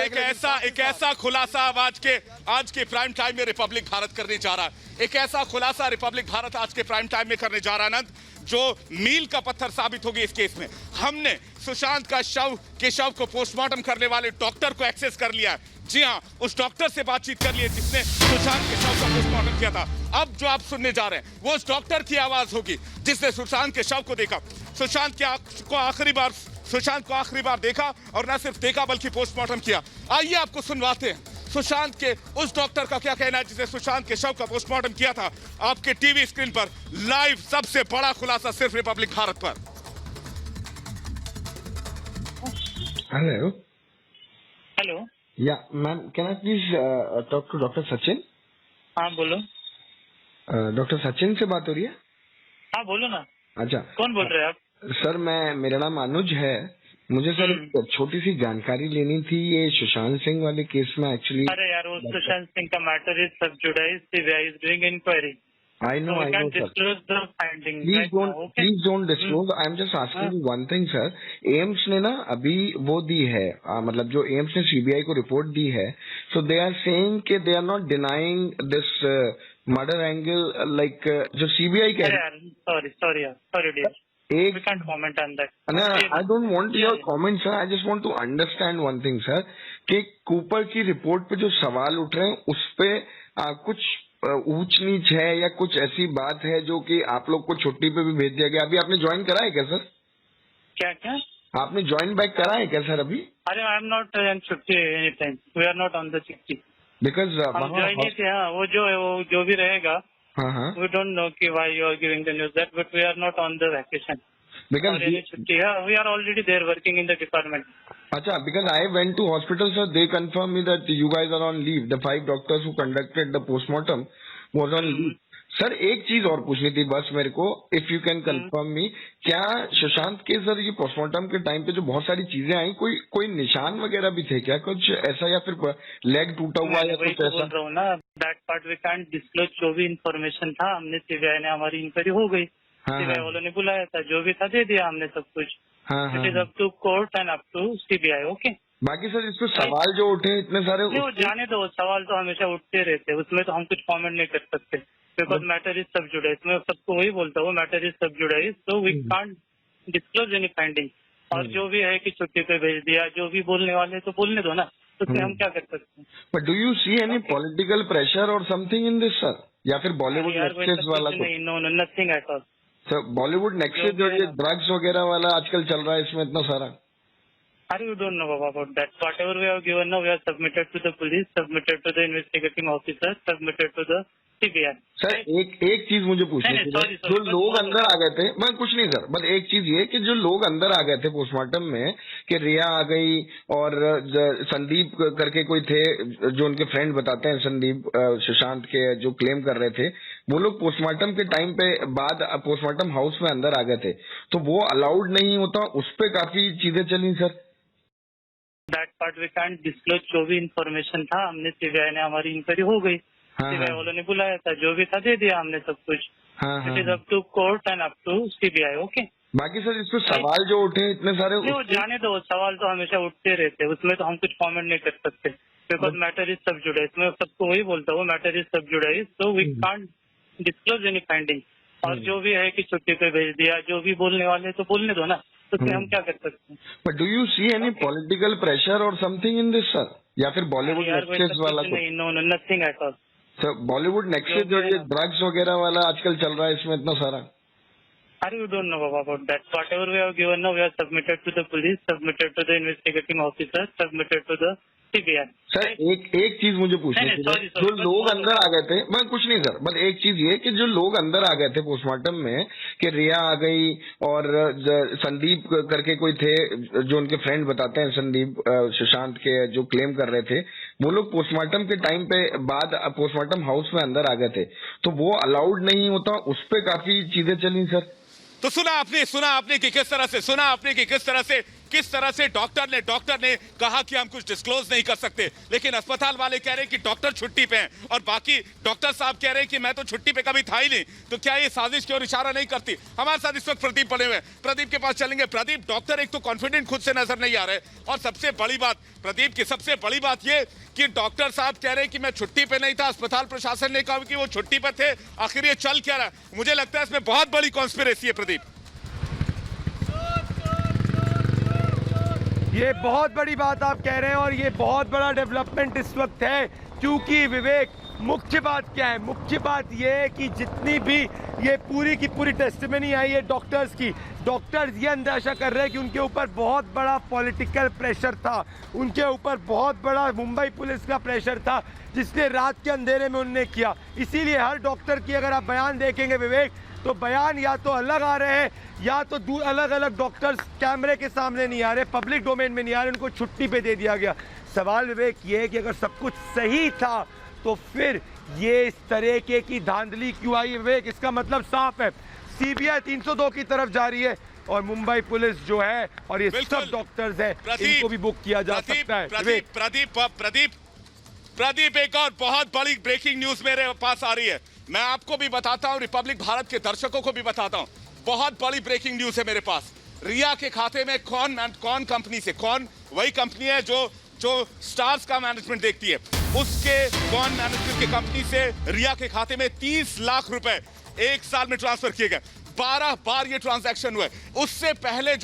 एक ऐसा खुलासा अब आज के प्राइम टाइम में रिपब्लिक भारत करने जा रहा है। एक ऐसा खुलासा रिपब्लिक भारत आज के प्राइम टाइम में करने जा रहा है आनंद, जो मील का पत्थर साबित होगी इस केस में। हमने सुशांत का शव को पोस्टमार्टम करने वाले डॉक्टर को एक्सेस कर लिया है। जी हां, उस डॉक्टर से बातचीत कर ली है जिसने सुशांत के शव का पोस्टमार्टम किया था। अब जो आप सुनने जा रहे हैं वो उस डॉक्टर की आवाज होगी जिसने सुशांत के शव को देखा, सुशांत को आखिरी बार देखा, और न सिर्फ देखा बल्कि पोस्टमार्टम किया। आइए आपको सुनवाते हैं सुशांत के उस डॉक्टर का क्या कहना है जिसने सुशांत के शव का पोस्टमार्टम किया था। आपके टीवी स्क्रीन पर लाइव सबसे बड़ा खुलासा सिर्फ रिपब्लिक भारत पर। Hello yeah ma'am, can I please talk to doctor Sachin? हाँ बोलो। डॉक्टर सचिन से बात हो रही है? हाँ बोलो ना। अच्छा, कौन बोल रहे हैं आप? सर मेरा नाम अनुज है। मुझे सर एक छोटी सी जानकारी लेनी थी ये सुशांत सिंह वाले केस में एक्चुअली। अरे यार, वो सुशांत सिंह का matter is sub judice, CBI is doing inquiry. I know, sir. Please don't disclose. I'm just asking you one thing, sir. AIIMS ने ना अभी वो दी है, मतलब जो एम्स ने सीबीआई को रिपोर्ट दी है, so they are saying कि they are not denying this murder angle, like जो सीबीआई कह रही है। Sorry dear. We can't comment on that. No, I don't want your comment, sir. I just want to understand one thing, sir. कि Cooper की report पे जो सवाल उठ रहे हैं उस पे कुछ ऊंच नीच है या कुछ ऐसी बात है जो कि आप लोग को छुट्टी पे भी भेज दिया गया? अभी आपने ज्वाइन करा है क्या सर? क्या आपने ज्वाइन बैक करा है क्या सर अभी? अरे आई एम नॉट ऑन छुट्टी any time, we are not on the छुट्टी। बिकॉज हम ज्वाइन ही थे। हाँ, वो जो भी रहेगा, वी डोंट नो कि why you are giving the news that, but we are not on the vacation or any छुट्टी है। We are already there working in the department. अच्छा, because I went to hospital, sir. They confirmed me that you guys are on leave. The 5 doctors who conducted the postmortem was on leave. Sir एक चीज और पूछनी थी बस मेरे को, if you can confirm me, क्या सुशांत के सर ये पोस्टमार्टम के टाइम पे जो बहुत सारी चीजें आई, कोई निशान वगैरह भी थे क्या कुछ ऐसा, या फिर लेग टूटा हुआ या कुछ ऐसा? बोल रहा हूँ ना, that part we can't disclose. जो भी इन्फॉर्मेशन था हमने, सीबीआई ने, हमारी इंक्वायरी हो गई, सीबीआई वालों ने बुलाया था, जो भी था दे दिया हमने सब कुछ। It is up to court and up to CBI. Okay, बाकी सर इस पे सवाल जो उठे इतने सारे, वो जाने दो, सवाल तो हमेशा उठते रहते हैं, उसमें तो हम कुछ कमेंट नहीं कर सकते, बिकॉज मैटर इज सब जुडाइज। मैं सबको वही बोलता हूँ, मैटर इज सब जुडाइज, तो we can't disclose any finding. और जो भी है कि छुट्टी पे भेज दिया, जो भी बोलने वाले तो बोलने दो ना, उसमें हम क्या कर सकते हैं? But do you see any political pressure और समथिंग इन दिस सर, या फिर बॉलीवुड नेक्सेस वाला? No, nothing at all sir. Bollywood nexus जो ये ड्रग्स वगैरह वाला आजकल चल रहा है, इसमें इतना सारा, Are you don't know about that? Whatever we have given now, we have submitted to the police, submitted to the investigating officer, submitted to the CBI. Sir एक चीज मुझे पूछनी थी, जो लोग अंदर आ गए थे, मैं कुछ नहीं सर, बस एक चीज ये कि जो लोग अंदर आ गए थे पोस्टमार्टम में, कि रिया आ गई और संदीप करके कोई थे जो उनके फ्रेंड बताते हैं, संदीप सुशांत के जो क्लेम कर रहे थे, वो लोग पोस्टमार्टम के टाइम पे बाद पोस्टमार्टम हाउस में अंदर आ गए थे, तो वो अलाउड नहीं होता, उस पर काफी चीजें चली sir. That part we can't disclose. जो भी इन्फॉर्मेशन था हमने, सीबीआई ने, हमारी इंक्वायरी हो गई, सीबीआई वालों ने बुलाया था, जो भी था दे दिया हमने सब कुछ। It is up to court and up to CBI. Okay, बाकी सर इस पे सवाल जो उठे इतने सारे, वो जाने दो, सवाल तो हमेशा उठते रहते हैं, उसमें तो हम कुछ कमेंट नहीं कर सकते, बिकॉज मैटर इज सब जुडाइज। मैं सबको वही बोलता हूँ, मैटर इज सब जुडाइज, तो we can't disclose any finding. और जो भी है कि छुट्टी पे भेज दिया, जो भी बोलने वाले तो बोलने दो ना, उसमें हम क्या कर सकते हैं? But do you see any political pressure और समथिंग इन दिस सर, या फिर बॉलीवुड नेक्सेस वाला? No, nothing at all sir. Bollywood nexus जो ये ड्रग्स वगैरह वाला आजकल चल रहा है, इसमें इतना सारा, Are you don't know about that? Whatever we have given now, we have submitted to the police, submitted to the investigating officer, submitted to the CBI। Sir एक चीज मुझे पूछनी थी, जो लोग अंदर आ गए थे, मैं कुछ नहीं सर, बस एक चीज ये कि जो लोग अंदर आ गए थे पोस्टमार्टम में कि रिया आ गई और संदीप करके कोई थे जो उनके फ्रेंड बताते हैं, संदीप सुशांत के जो क्लेम कर रहे थे, वो लोग पोस्टमार्टम के टाइम पे बाद पोस्टमार्टम हाउस में अंदर आ गए थे, तो वो अलाउड नहीं होता, उस पर काफी चीजें चली सर। तो सुना आपने कि किस तरह से डॉक्टर ने कहा कि हम कुछ डिस्क्लोज नहीं कर सकते, लेकिन अस्पताल वाले कह रहे हैं कि डॉक्टर छुट्टी पे हैं और बाकी डॉक्टर साहब कह रहे हैं कि मैं तो छुट्टी पे कभी था ही नहीं। तो क्या ये साजिश की ओर इशारा नहीं करती? हमारे साथ इस वक्त प्रदीप पड़े हुए हैं, प्रदीप के पास चलेंगे। प्रदीप, डॉक्टर एक तो कॉन्फिडेंट खुद से नजर नहीं आ रहे, और सबसे बड़ी बात प्रदीप की सबसे बड़ी बात ये कि डॉक्टर साहब कह रहे हैं कि मैं छुट्टी पे नहीं था, अस्पताल प्रशासन ने कहा कि वो छुट्टी पे थे। आखिर ये चल क्या रहा है? मुझे लगता है इसमें बहुत बड़ी कॉन्स्पिरेसी है प्रदीप। ये बहुत बड़ी बात आप कह रहे हैं और ये बहुत बड़ा डेवलपमेंट इस वक्त है, क्योंकि विवेक मुख्य बात क्या है? मुख्य बात ये है कि जितनी भी ये पूरी की पूरी टेस्टिमनी आई है डॉक्टर्स की, डॉक्टर्स ये अंदाजा कर रहे हैं कि उनके ऊपर बहुत बड़ा पॉलिटिकल प्रेशर था, उनके ऊपर बहुत बड़ा मुंबई पुलिस का प्रेशर था, जिसने रात के अंधेरे में उन्होंने किया। इसीलिए हर डॉक्टर की अगर आप बयान देखेंगे विवेक, तो बयान या तो अलग आ रहे हैं या तो अलग अलग डॉक्टर्स कैमरे के सामने नहीं आ रहे, पब्लिक डोमेन में नहीं आ रहे, उनको छुट्टी पे दे दिया गया। सवाल विवेक ये है कि अगर सब कुछ सही था तो फिर ये इस तरह की धांधली क्यों आई विवेक? इसका मतलब साफ है, सीबीआई 302 की तरफ जा रही है और मुंबई पुलिस जो है और ये सब डॉक्टर्स हैं, इनको भी बुक किया जा सकता है। प्रदीप, एक और बहुत बड़ी ब्रेकिंग न्यूज मेरे पास आ रही है, मैं आपको भी बताता हूं, रिपब्लिक भारत के दर्शकों को भी बताता हूं। बहुत बड़ी ब्रेकिंग न्यूज है मेरे पास। रिया के खाते में कौन कंपनी से, कौन वही कंपनी है जो स्टार्स का मैनेजमेंट देखती है, उसके कौन मैनेजमेंट की कंपनी से रिया के खाते में 30 लाख रुपए एक साल में ट्रांसफर किए गए। 12 बार ये ट्रांजैक्शन हुए। उससे पहले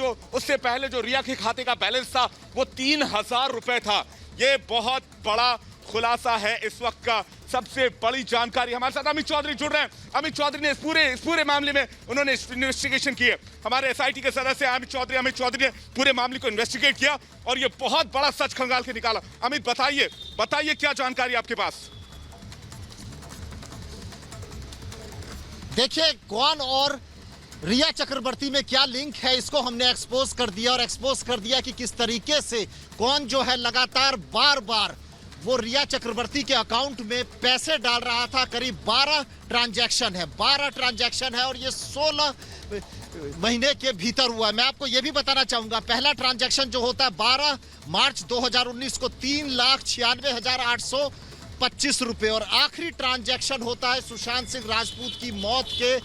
जो रिया के खाते का बैलेंस था वो 3000 रुपए था। ये बहुत बड़ा खुलासा है इस वक्त का, सबसे बड़ी जानकारी। हमारे साथ अमित चौधरी जुड़ रहे हैं। अमित चौधरी ने इस पूरे मामले में उन्होंने इन्वेस्टिगेशन की है। हमारे एसआईटी के सदस्य अमित चौधरी ने पूरे मामले को इन्वेस्टिगेट किया और ये बहुत बड़ा सच खंगाल के निकाला। अमित, बताइए क्या जानकारी आपके पास? देखिए, कौन और रिया चक्रवर्ती में क्या लिंक है, इसको हमने एक्सपोज कर दिया और एक्सपोज कर दिया कि किस तरीके से कौन जो है लगातार बार वो रिया चक्रवर्ती के अकाउंट में पैसे डाल रहा था। करीब 12 ट्रांजैक्शन है और ये 16 महीने के भीतर हुआ है। मैं आपको ये भी बताना चाहूंगा, पहला ट्रांजैक्शन जो होता है 12 मार्च 2019 को 3,96,825 रुपए और आखिरी ट्रांजैक्शन होता है सुशांत सिंह राजपूत की मौत के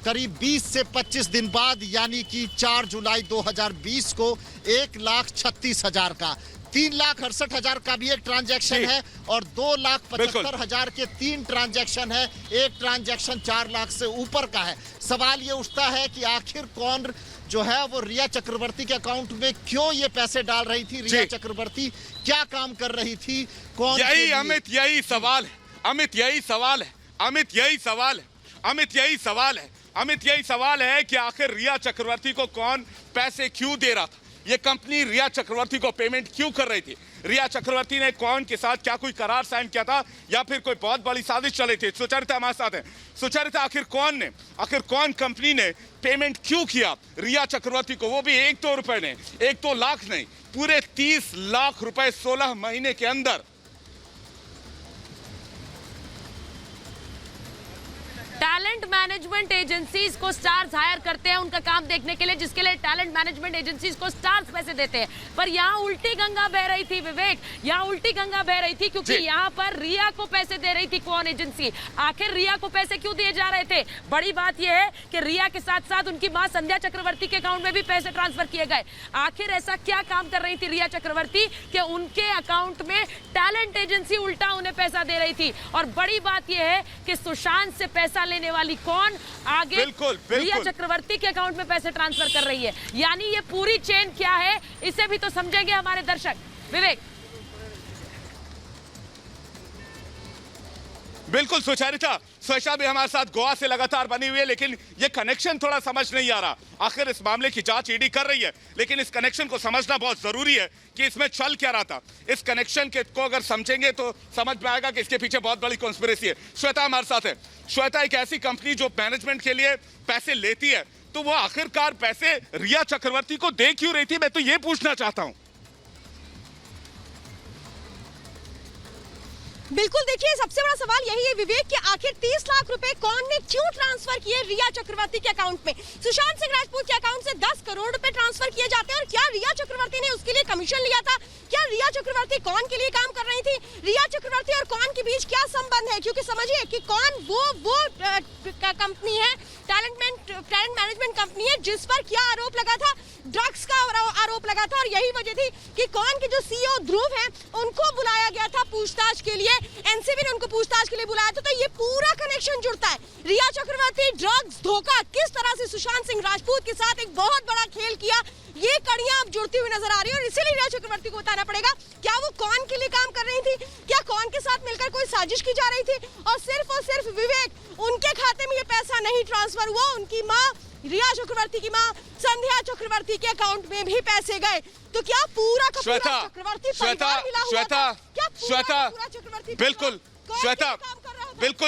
करीब 20 से 25 दिन बाद, यानी कि 4 जुलाई 2020 को 1,36,000 का, 3,68,000 का भी एक ट्रांजैक्शन है और 2,75,000 के 3 ट्रांजैक्शन है। एक ट्रांजैक्शन 4 लाख से ऊपर का है। सवाल ये उठता है कि आखिर कौन जो है वो रिया चक्रवर्ती के अकाउंट में क्यों ये पैसे डाल रही थी? रिया चक्रवर्ती क्या काम कर रही थी? कौन? यही सवाल है कि आखिर रिया चक्रवर्ती को कौन पैसे क्यों दे रहा था? ये कंपनी रिया चक्रवर्ती को पेमेंट क्यों कर रही थी? रिया चक्रवर्ती ने कौन के साथ क्या कोई करार साइन किया था या फिर कोई बहुत बड़ी साजिश चली थी? सुचरिता हमारे साथ है। सुचरिता, आखिर कौन कंपनी ने पेमेंट क्यों किया रिया चक्रवर्ती को? वो भी 1-2 रुपए नहीं, 1-2 लाख नहीं, पूरे 30 लाख रुपए 16 महीने के अंदर। टैलेंट मैनेजमेंट एजेंसीज को स्टार्स हायर करते हैं उनका काम देखने के लिए, जिसके लिए टैलेंट मैनेजमेंट एजेंसीज को स्टार्स पैसे देते हैं। पर यहाँ उल्टी गंगा बह रही थी विवेक, यहाँ उल्टी गंगा बह रही थी, क्योंकि यहाँ पर रिया को पैसे दे रही थी कौन एजेंसी? आखिर रिया को पैसे क्यों दिए जा रहे थे? बड़ी बात यह है कि रिया के साथ साथ उनकी मां संध्या चक्रवर्ती के अकाउंट में भी पैसे ट्रांसफर किए गए। आखिर ऐसा क्या काम कर रही थी रिया चक्रवर्ती कि उनके अकाउंट में टैलेंट एजेंसी उल्टा उन्हें पैसा दे रही थी? और बड़ी बात यह है कि सुशांत से पैसा लेने वाली कौन आगे बिल्कुल। रिया चक्रवर्ती के अकाउंट में पैसे ट्रांसफर कर रही है। यानी ये पूरी चेन क्या है, इसे भी तो समझेंगे हमारे दर्शक। विवेक, बिल्कुल सुचारिता, स्वेच्छा भी हमारे साथ गोवा से लगातार बनी हुई है, लेकिन ये कनेक्शन थोड़ा समझ नहीं आ रहा। आखिर इस मामले की जांच ईडी कर रही है, लेकिन इस कनेक्शन को समझना बहुत जरूरी है कि इसमें चल क्या रहा था। इस कनेक्शन को अगर समझेंगे तो समझ में आएगा कि इसके पीछे बहुत बड़ी कॉन्स्पिरेसी है। श्वेता हमारे साथ है। श्वेता, एक ऐसी कंपनी जो मैनेजमेंट के लिए पैसे लेती है, तो वो आखिरकार पैसे रिया चक्रवर्ती को दे क्यों रही थी, मैं तो ये पूछना चाहता हूं। बिल्कुल, देखिए सबसे बड़ा सवाल यही है विवेक कि आखिर 30 लाख रुपए कौन ने क्यों ट्रांसफर किए रिया चक्रवर्ती के अकाउंट में। सुशांत सिंह राजपूत के अकाउंट से 10 करोड़ रुपए ट्रांसफर किए जाते हैं, और क्या रिया चक्रवर्ती ने उसके लिए कमीशन लिया था? क्या रिया चक्रवर्ती कौन के लिए काम कर रही थी? रिया चक्रवर्ती और कौन के बीच क्या संबंध है? क्योंकि समझिए कि कौन वो कंपनी है, टैलेंट मैनेजमेंट कंपनी है, जिस पर क्या आरोप लगा था? ड्रग्स का आरोप लगा था, और यही वजह थी कि कौन के जो सीईओ ध्रुव हैं उनको बुलाया गया था पूछताछ के लिए। एनसीबी ने उनको पूछताछ के लिए बुलाया था। तो ये पूरा कनेक्शन जुड़ता है। रिया चक्रवर्ती, ड्रग्स, धोखा, किस तरह से सुशांत सिंह राजपूत के साथ एक बहुत बड़ा खेल किया, ये कड़ियां अब जुड़ती हुई नजर आ रही है। और इसीलिए रिया चक्रवर्ती को बताना पड़ेगा, क्या वो कौन के लिए काम कर रही थी? क्या कौन के साथ मिलकर कोई साजिश की जा रही थी? और सिर्फ विवेक, उनके खाते में ये पैसा नहीं ट्रांसफर हुआ, उनकी माँ रिया चक्रवर्ती की माँ संध्या चक्रवर्ती के अकाउंट में भी पैसे गए। तो क्या पूरा का पूरा चक्रवर्ती परिवार मिला हुआ था? क्या पूरा चक्रवर्ती बिल्कुल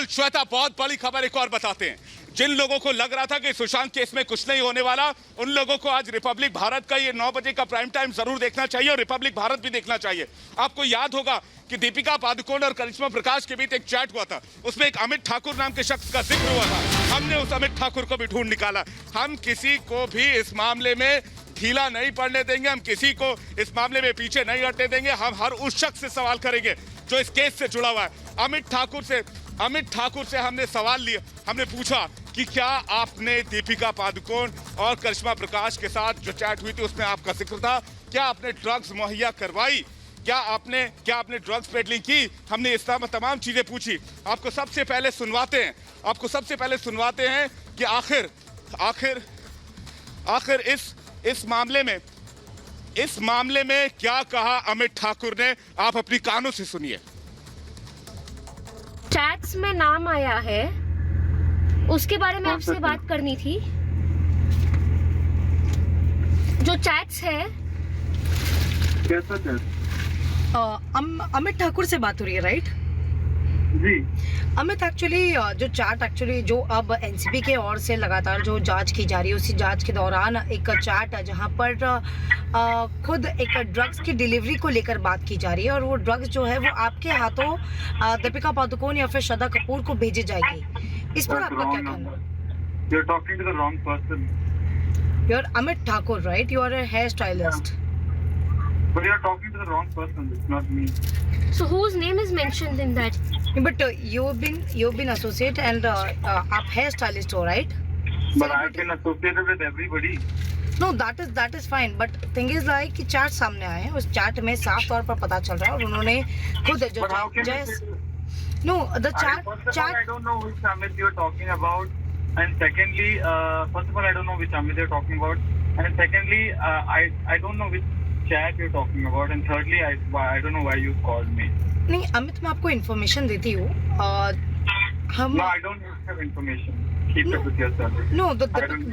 श्वेता, बहुत बड़ी खबर एक और बताते हैं। जिन लोगों को लग रहा था कि सुशांत केस में कुछ नहीं होने वाला, उन लोगों को आज रिपब्लिक भारत का ये 9 बजे का प्राइम टाइम जरूर देखना चाहिए, और रिपब्लिक भारत भी देखना चाहिए। आपको याद होगा कि दीपिका पादुकोण और करिश्मा प्रकाश के बीच एक चैट हुआ था, उसमें एक अमित ठाकुर नाम के शख्स का जिक्र हुआ था। हमने उस अमित ठाकुर को भी ढूंढ निकाला। हम किसी को भी इस मामले में ढीला नहीं पड़ने देंगे, हम किसी को इस मामले में पीछे नहीं हटने देंगे। हम हर उस शख्स से सवाल करेंगे जो इस केस से जुड़ा हुआ है। अमित ठाकुर से हमने सवाल लिया, हमने पूछा कि क्या आपने दीपिका पादुकोण और करिश्मा प्रकाश के साथ जो चैट हुई थी उसमें आपका जिक्र था, क्या आपने ड्रग्स मुहैया करवाई, क्या आपने ड्रग्स पेडलिंग की? हमने इस तरह तमाम चीजें पूछी। आपको सबसे पहले सुनवाते हैं कि आखिर इस मामले में क्या कहा अमित ठाकुर ने। आप अपनी कानों से सुनिए। चैट्स में नाम आया है, उसके बारे में आपसे बात करनी थी। जो चैट्स है, कैसा चैट? अमित ठाकुर से बात हो रही है, राइट? जी अमित, एक्चुअली जो अब एनसीबी के ओर से लगातार जो जांच की जा रही है, उसी जांच के दौरान एक चैट है जहां पर खुद एक ड्रग्स की डिलीवरी को लेकर बात की जा रही है, और वो ड्रग्स जो है वो आपके हाथों दीपिका पादुकोण या फिर श्रद्धा कपूर को भेजी जाएगी। इस पर आपका क्या कहना? You're talking to the wrong person. You're Amit Thakur, right? You are a hairstylist. But you're talking to the wrong person. It's not me. So whose name is mentioned in that? But you've been associate and आप hairstylist हो, right? But I've been associated with everybody. No, that is fine. But thing is like कि chart सामने आए हैं, उस chart में साफ तौर पर पता चल रहा है, और उन्होंने खुद जो no the chart. First of all, I don't know which Amit you're talking about, and secondly, first of all, I don't know which Amit you're talking about, and secondly, I don't know which chat you're talking about, and thirdly, I don't know why you called me. नहीं अमित, मैं आपको information देती हूँ। No, I don't have information. Keep it with yourself. No,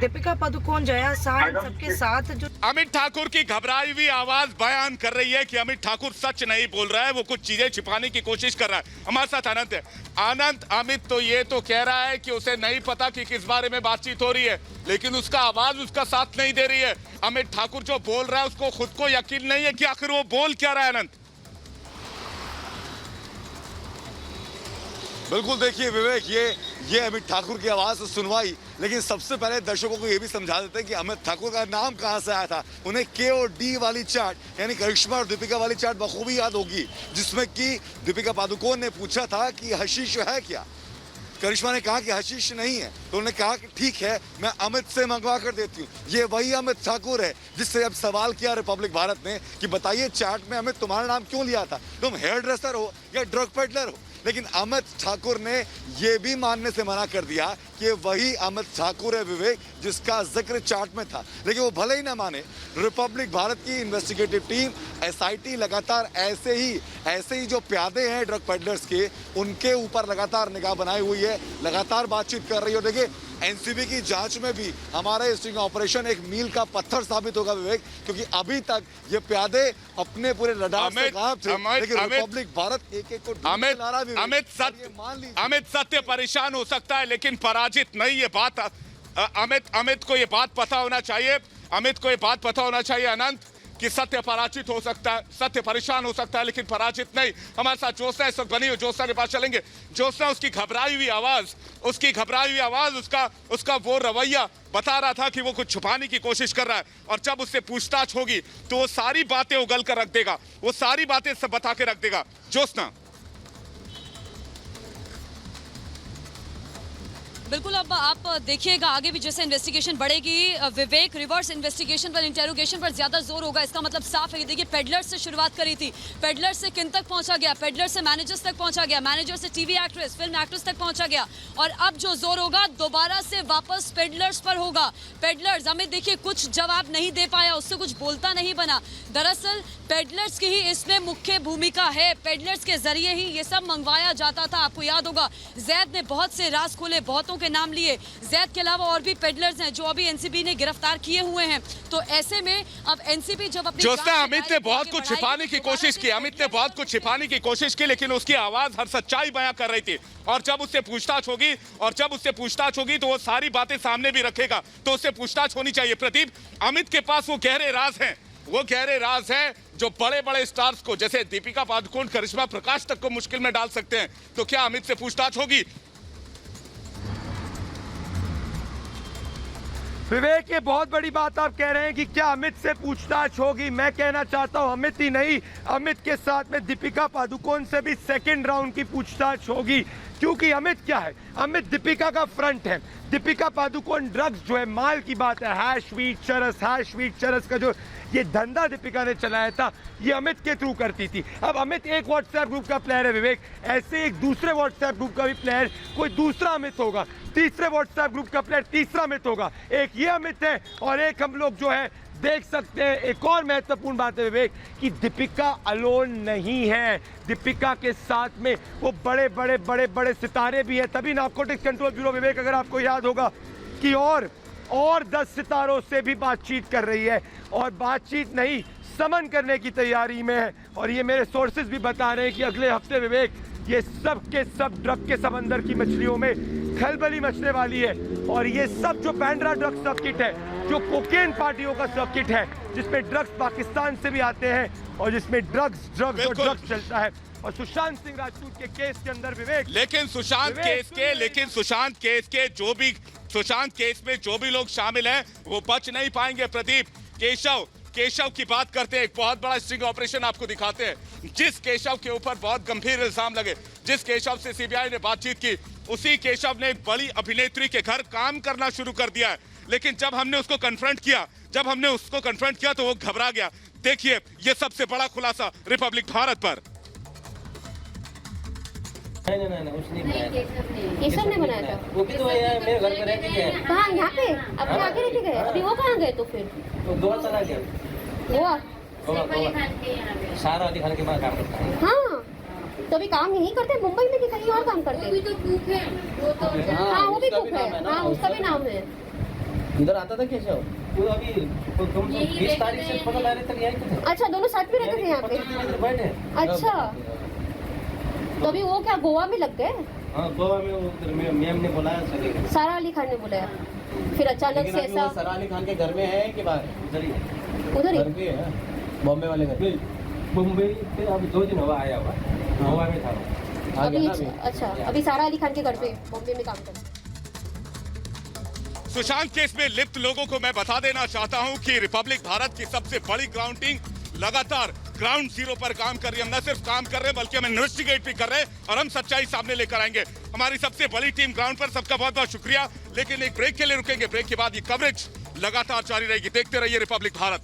Deepika Padukone, Jaya Shah, सबके साथ जो अमित ठाकुर की घबराई हुई आवाज बयान कर रही है कि अमित ठाकुर सच नहीं बोल रहा है, वो कुछ चीजें छिपाने की कोशिश कर रहा है। हमारे साथ आनंद है। आनंद, अमित तो ये तो कह रहा है कि उसे नहीं पता कि किस बारे में बातचीत हो रही है, लेकिन उसका आवाज उसका साथ नहीं दे रही है। अमित ठाकुर जो बोल रहा है उसको खुद को यकीन नहीं है कि आखिर वो बोल क्या रहा है। आनंद, बिल्कुल, देखिए विवेक, ये अमित ठाकुर की आवाज से सुनवाई, लेकिन सबसे पहले दर्शकों को ये भी समझा देते हैं कि अमित ठाकुर का नाम कहां से आया था। उन्हें के और डी वाली चार्ट, यानी करिश्मा और दीपिका वाली चार्ट बखूबी याद होगी, जिसमें कि दीपिका पादुकोण ने पूछा था कि हशीश है क्या। करिश्मा ने कहा कि हशीश नहीं है, तो उन्होंने कहा कि ठीक है, मैं अमित से मंगवा कर देती हूँ। ये वही अमित ठाकुर है जिससे अब सवाल किया रिपब्लिक भारत ने कि बताइए चार्ट में अमित तुम्हारा नाम क्यों लिया था? तुम हेयर ड्रेसर हो या ड्रग पेडलर हो? लेकिन अमित ठाकुर ने यह भी मानने से मना कर दिया कि वही अमित ठाकुर है विवेक जिसका जिक्र चार्ट में था। लेकिन वो भले ही ना माने, रिपब्लिक भारत की इन्वेस्टिगेटिव टीम एसआईटी लगातार ऐसे ही जो प्यादे हैं ड्रग पेडलर्स के, उनके ऊपर लगातार निगाह बनाई हुई है, लगातार बातचीत कर रही है। देखिए एनसीबी की जांच में भी हमारा स्टिंग ऑपरेशन एक मील का पत्थर साबित होगा विवेक, क्योंकि अभी तक ये प्यादे अपने पूरे रडार से गायब थे, लेकिन रिपब्लिक भारत एक एक को ढूंढ ला रहा है। अमित सत्य परेशान हो सकता है लेकिन पराजित नहीं। ये बात अमित को ये बात पता होना चाहिए, अमित को ये बात पता होना चाहिए अनंत, कि सत्य पराजित हो सकता है, सत्य परेशान हो सकता है लेकिन पराजित नहीं। हमारे साथ ज्योत्सना इस वक्त बनी हुई, ज्योत्सना के पास चलेंगे। ज्योत्सना, उसकी घबराई हुई आवाज, उसका वो रवैया बता रहा था कि वो कुछ छुपाने की कोशिश कर रहा है, और जब उससे पूछताछ होगी तो वो सारी बातें उगल कर रख देगा, वो सारी बातें सब बता के रख देगा। ज्योत्सना। बिल्कुल, अब आप देखिएगा आगे भी जैसे इन्वेस्टिगेशन बढ़ेगी विवेक, रिवर्स इन्वेस्टिगेशन पर, इंटेरोगेशन पर ज्यादा जोर होगा। इसका मतलब साफ है। देखिए पेडलर से शुरुआत करी थी, पेडलर से किन तक पहुंचा गया, पेडलर से मैनेजर्स तक पहुंचा गया, मैनेजर से टीवी एक्ट्रेस, फिल्म एक्ट्रेस तक पहुंचा गया, और अब जो जोर होगा दोबारा से वापस पेडलर्स पर होगा। पेडलर्स, हमें देखिए कुछ जवाब नहीं दे पाया, उससे कुछ बोलता नहीं बना। दरअसल पेडलर्स की ही इसमें मुख्य भूमिका है, पेडलर्स के जरिए ही ये सब मंगवाया जाता था। आपको याद होगा जैद ने बहुत से राज खोले, बहुतों के नाम लिए। जैद के अलावा और भी पेडलर्स हैं जो अभी एनसीबी ने गिरफ्तार किए हुए हैं। तो ऐसे में अब एनसीबी जब अपनी अमित ने बहुत कुछ छिपाने की कोशिश की, अमित ने बहुत कुछ छिपाने की कोशिश की, लेकिन उसकी आवाज हर सच्चाई बयां कर रही थी। और जब उससे पूछताछ होगी तो वो सारी बातें सामने भी रखेगा, तो उससे पूछताछ होनी चाहिए। प्रदीप, अमित के पास वो गहरे राज हैं जो बड़े बड़े स्टार्स को, जैसे दीपिका पादुकोण, करिश्मा प्रकाश तक को मुश्किल में डाल सकते हैं। तो क्या अमित से पूछताछ होगी? विवेक, ये बहुत बड़ी बात आप कह रहे हैं कि क्या अमित से पूछताछ होगी। मैं कहना चाहता हूं अमित ही नहीं, अमित के साथ में दीपिका पादुकोण से भी सेकंड राउंड की पूछताछ होगी। क्योंकि अमित क्या है, अमित दीपिका का फ्रंट है। दीपिका पादुकोण ड्रग्स जो है, माल की बात है, हैश वीट चरस का जो ये धंधा दीपिका ने चलाया था, ये अमित के थ्रू करती थी। अब अमित एक व्हाट्सएप ग्रुप का प्लेयर है विवेक, ऐसे एक दूसरे व्हाट्सएप ग्रुप का भी प्लेयर कोई दूसरा अमित होगा, तीसरे व्हाट्सएप ग्रुप का प्लेयर तीसरा अमित होगा। एक ये अमित है और एक हम लोग जो है देख सकते हैं। एक और महत्वपूर्ण बात है विवेक कि दीपिका अलोन नहीं है, दीपिका के साथ में वो बड़े बड़े सितारे भी हैं। तभी नारकोटिक्स कंट्रोल ब्यूरो विवेक, अगर आपको याद होगा कि और 10 सितारों से भी बातचीत कर रही है, और बातचीत नहीं समन करने की तैयारी में है। और ये मेरे सोर्सेज भी बता रहे हैं कि अगले हफ्ते विवेक ये सब के सब ड्रग के समंदर की मछलियों में खलबली मचने वाली है। और ये सब जो बैंड्रा ड्रग सर्किट है, जो कोकेन पार्टियों का सर्किट है, जिसमें ड्रग्स पाकिस्तान से भी आते हैं और जिसमें ड्रग्स चलता है। और सुशांत सिंह राजपूत के केस के अंदर विवेक, लेकिन सुशांत केस में जो भी लोग शामिल हैं वो बच नहीं पाएंगे। प्रदीप, केशव की बात करते हैं। एक बहुत बड़ा स्टिंग ऑपरेशन आपको दिखाते हैं। जिस केशव के ऊपर बहुत गंभीर इल्जाम लगे, जिस केशव से सीबीआई ने बातचीत की, उसी केशव ने एक बड़ी अभिनेत्री के घर काम करना शुरू कर दिया है। लेकिन जब हमने उसको कन्फ्रंट किया तो वो घबरा गया। देखिए ये सबसे बड़ा खुलासा रिपब्लिक भारत पर। नहीं, उसने बनाया था। केशव ने बनाया था। वो भी तो मेरे घर पे रहती है। कहाँ? यहाँ पे अपने आके रहते गए। अभी वो कहाँ गए? तो फिर तो गोवा चला गया। गोवा सारा अली खान के पास काम करता है। हाँ, तो अभी काम यहीं करते, मुंबई में कि कहीं और काम करते? वो भी तो कुक है, वो तो हाँ, वो भी कुक है। हाँ, उसका भी नाम है। इधर आता था केशव, वो अभी 20 तारीख से पता लगा रहे थे यहीं थे। अच्छा, दोनों साथ में रहते थे यहाँ पे? बैठे। अच्छा, तो अभी वो क्या गोवा में लग गए? हाँ, गोवा में उधर मैम ने बुलाया, चले गए। सारा अली खान ने बुलाया, फिर अचानक से ऐसा। सारा अली खान के घर में है कि बाहर? उधर ही पे है, बॉम्बे वाले घर। मुंबई से अभी 2 दिन हुआ आया हुआ, गोवा में था अभी। अच्छा, अभी सारा अली खान के घर पे बॉम्बे में काम कर रहा है। सुशांत केस में लिप्त लोगों को मैं बता देना चाहता हूं कि रिपब्लिक भारत की सबसे बड़ी ग्राउंड टीम लगातार ग्राउंड जीरो पर काम कर रही है। हम न सिर्फ काम कर रहे हैं बल्कि हम इन्वेस्टिगेट भी कर रहे हैं और हम सच्चाई सामने लेकर आएंगे। हमारी सबसे बड़ी टीम ग्राउंड पर, सबका बहुत बहुत शुक्रिया। लेकिन एक ब्रेक के लिए रुकेंगे, ब्रेक के बाद ये कवरेज लगातार जारी रहेगी। देखते रहिए रिपब्लिक भारत।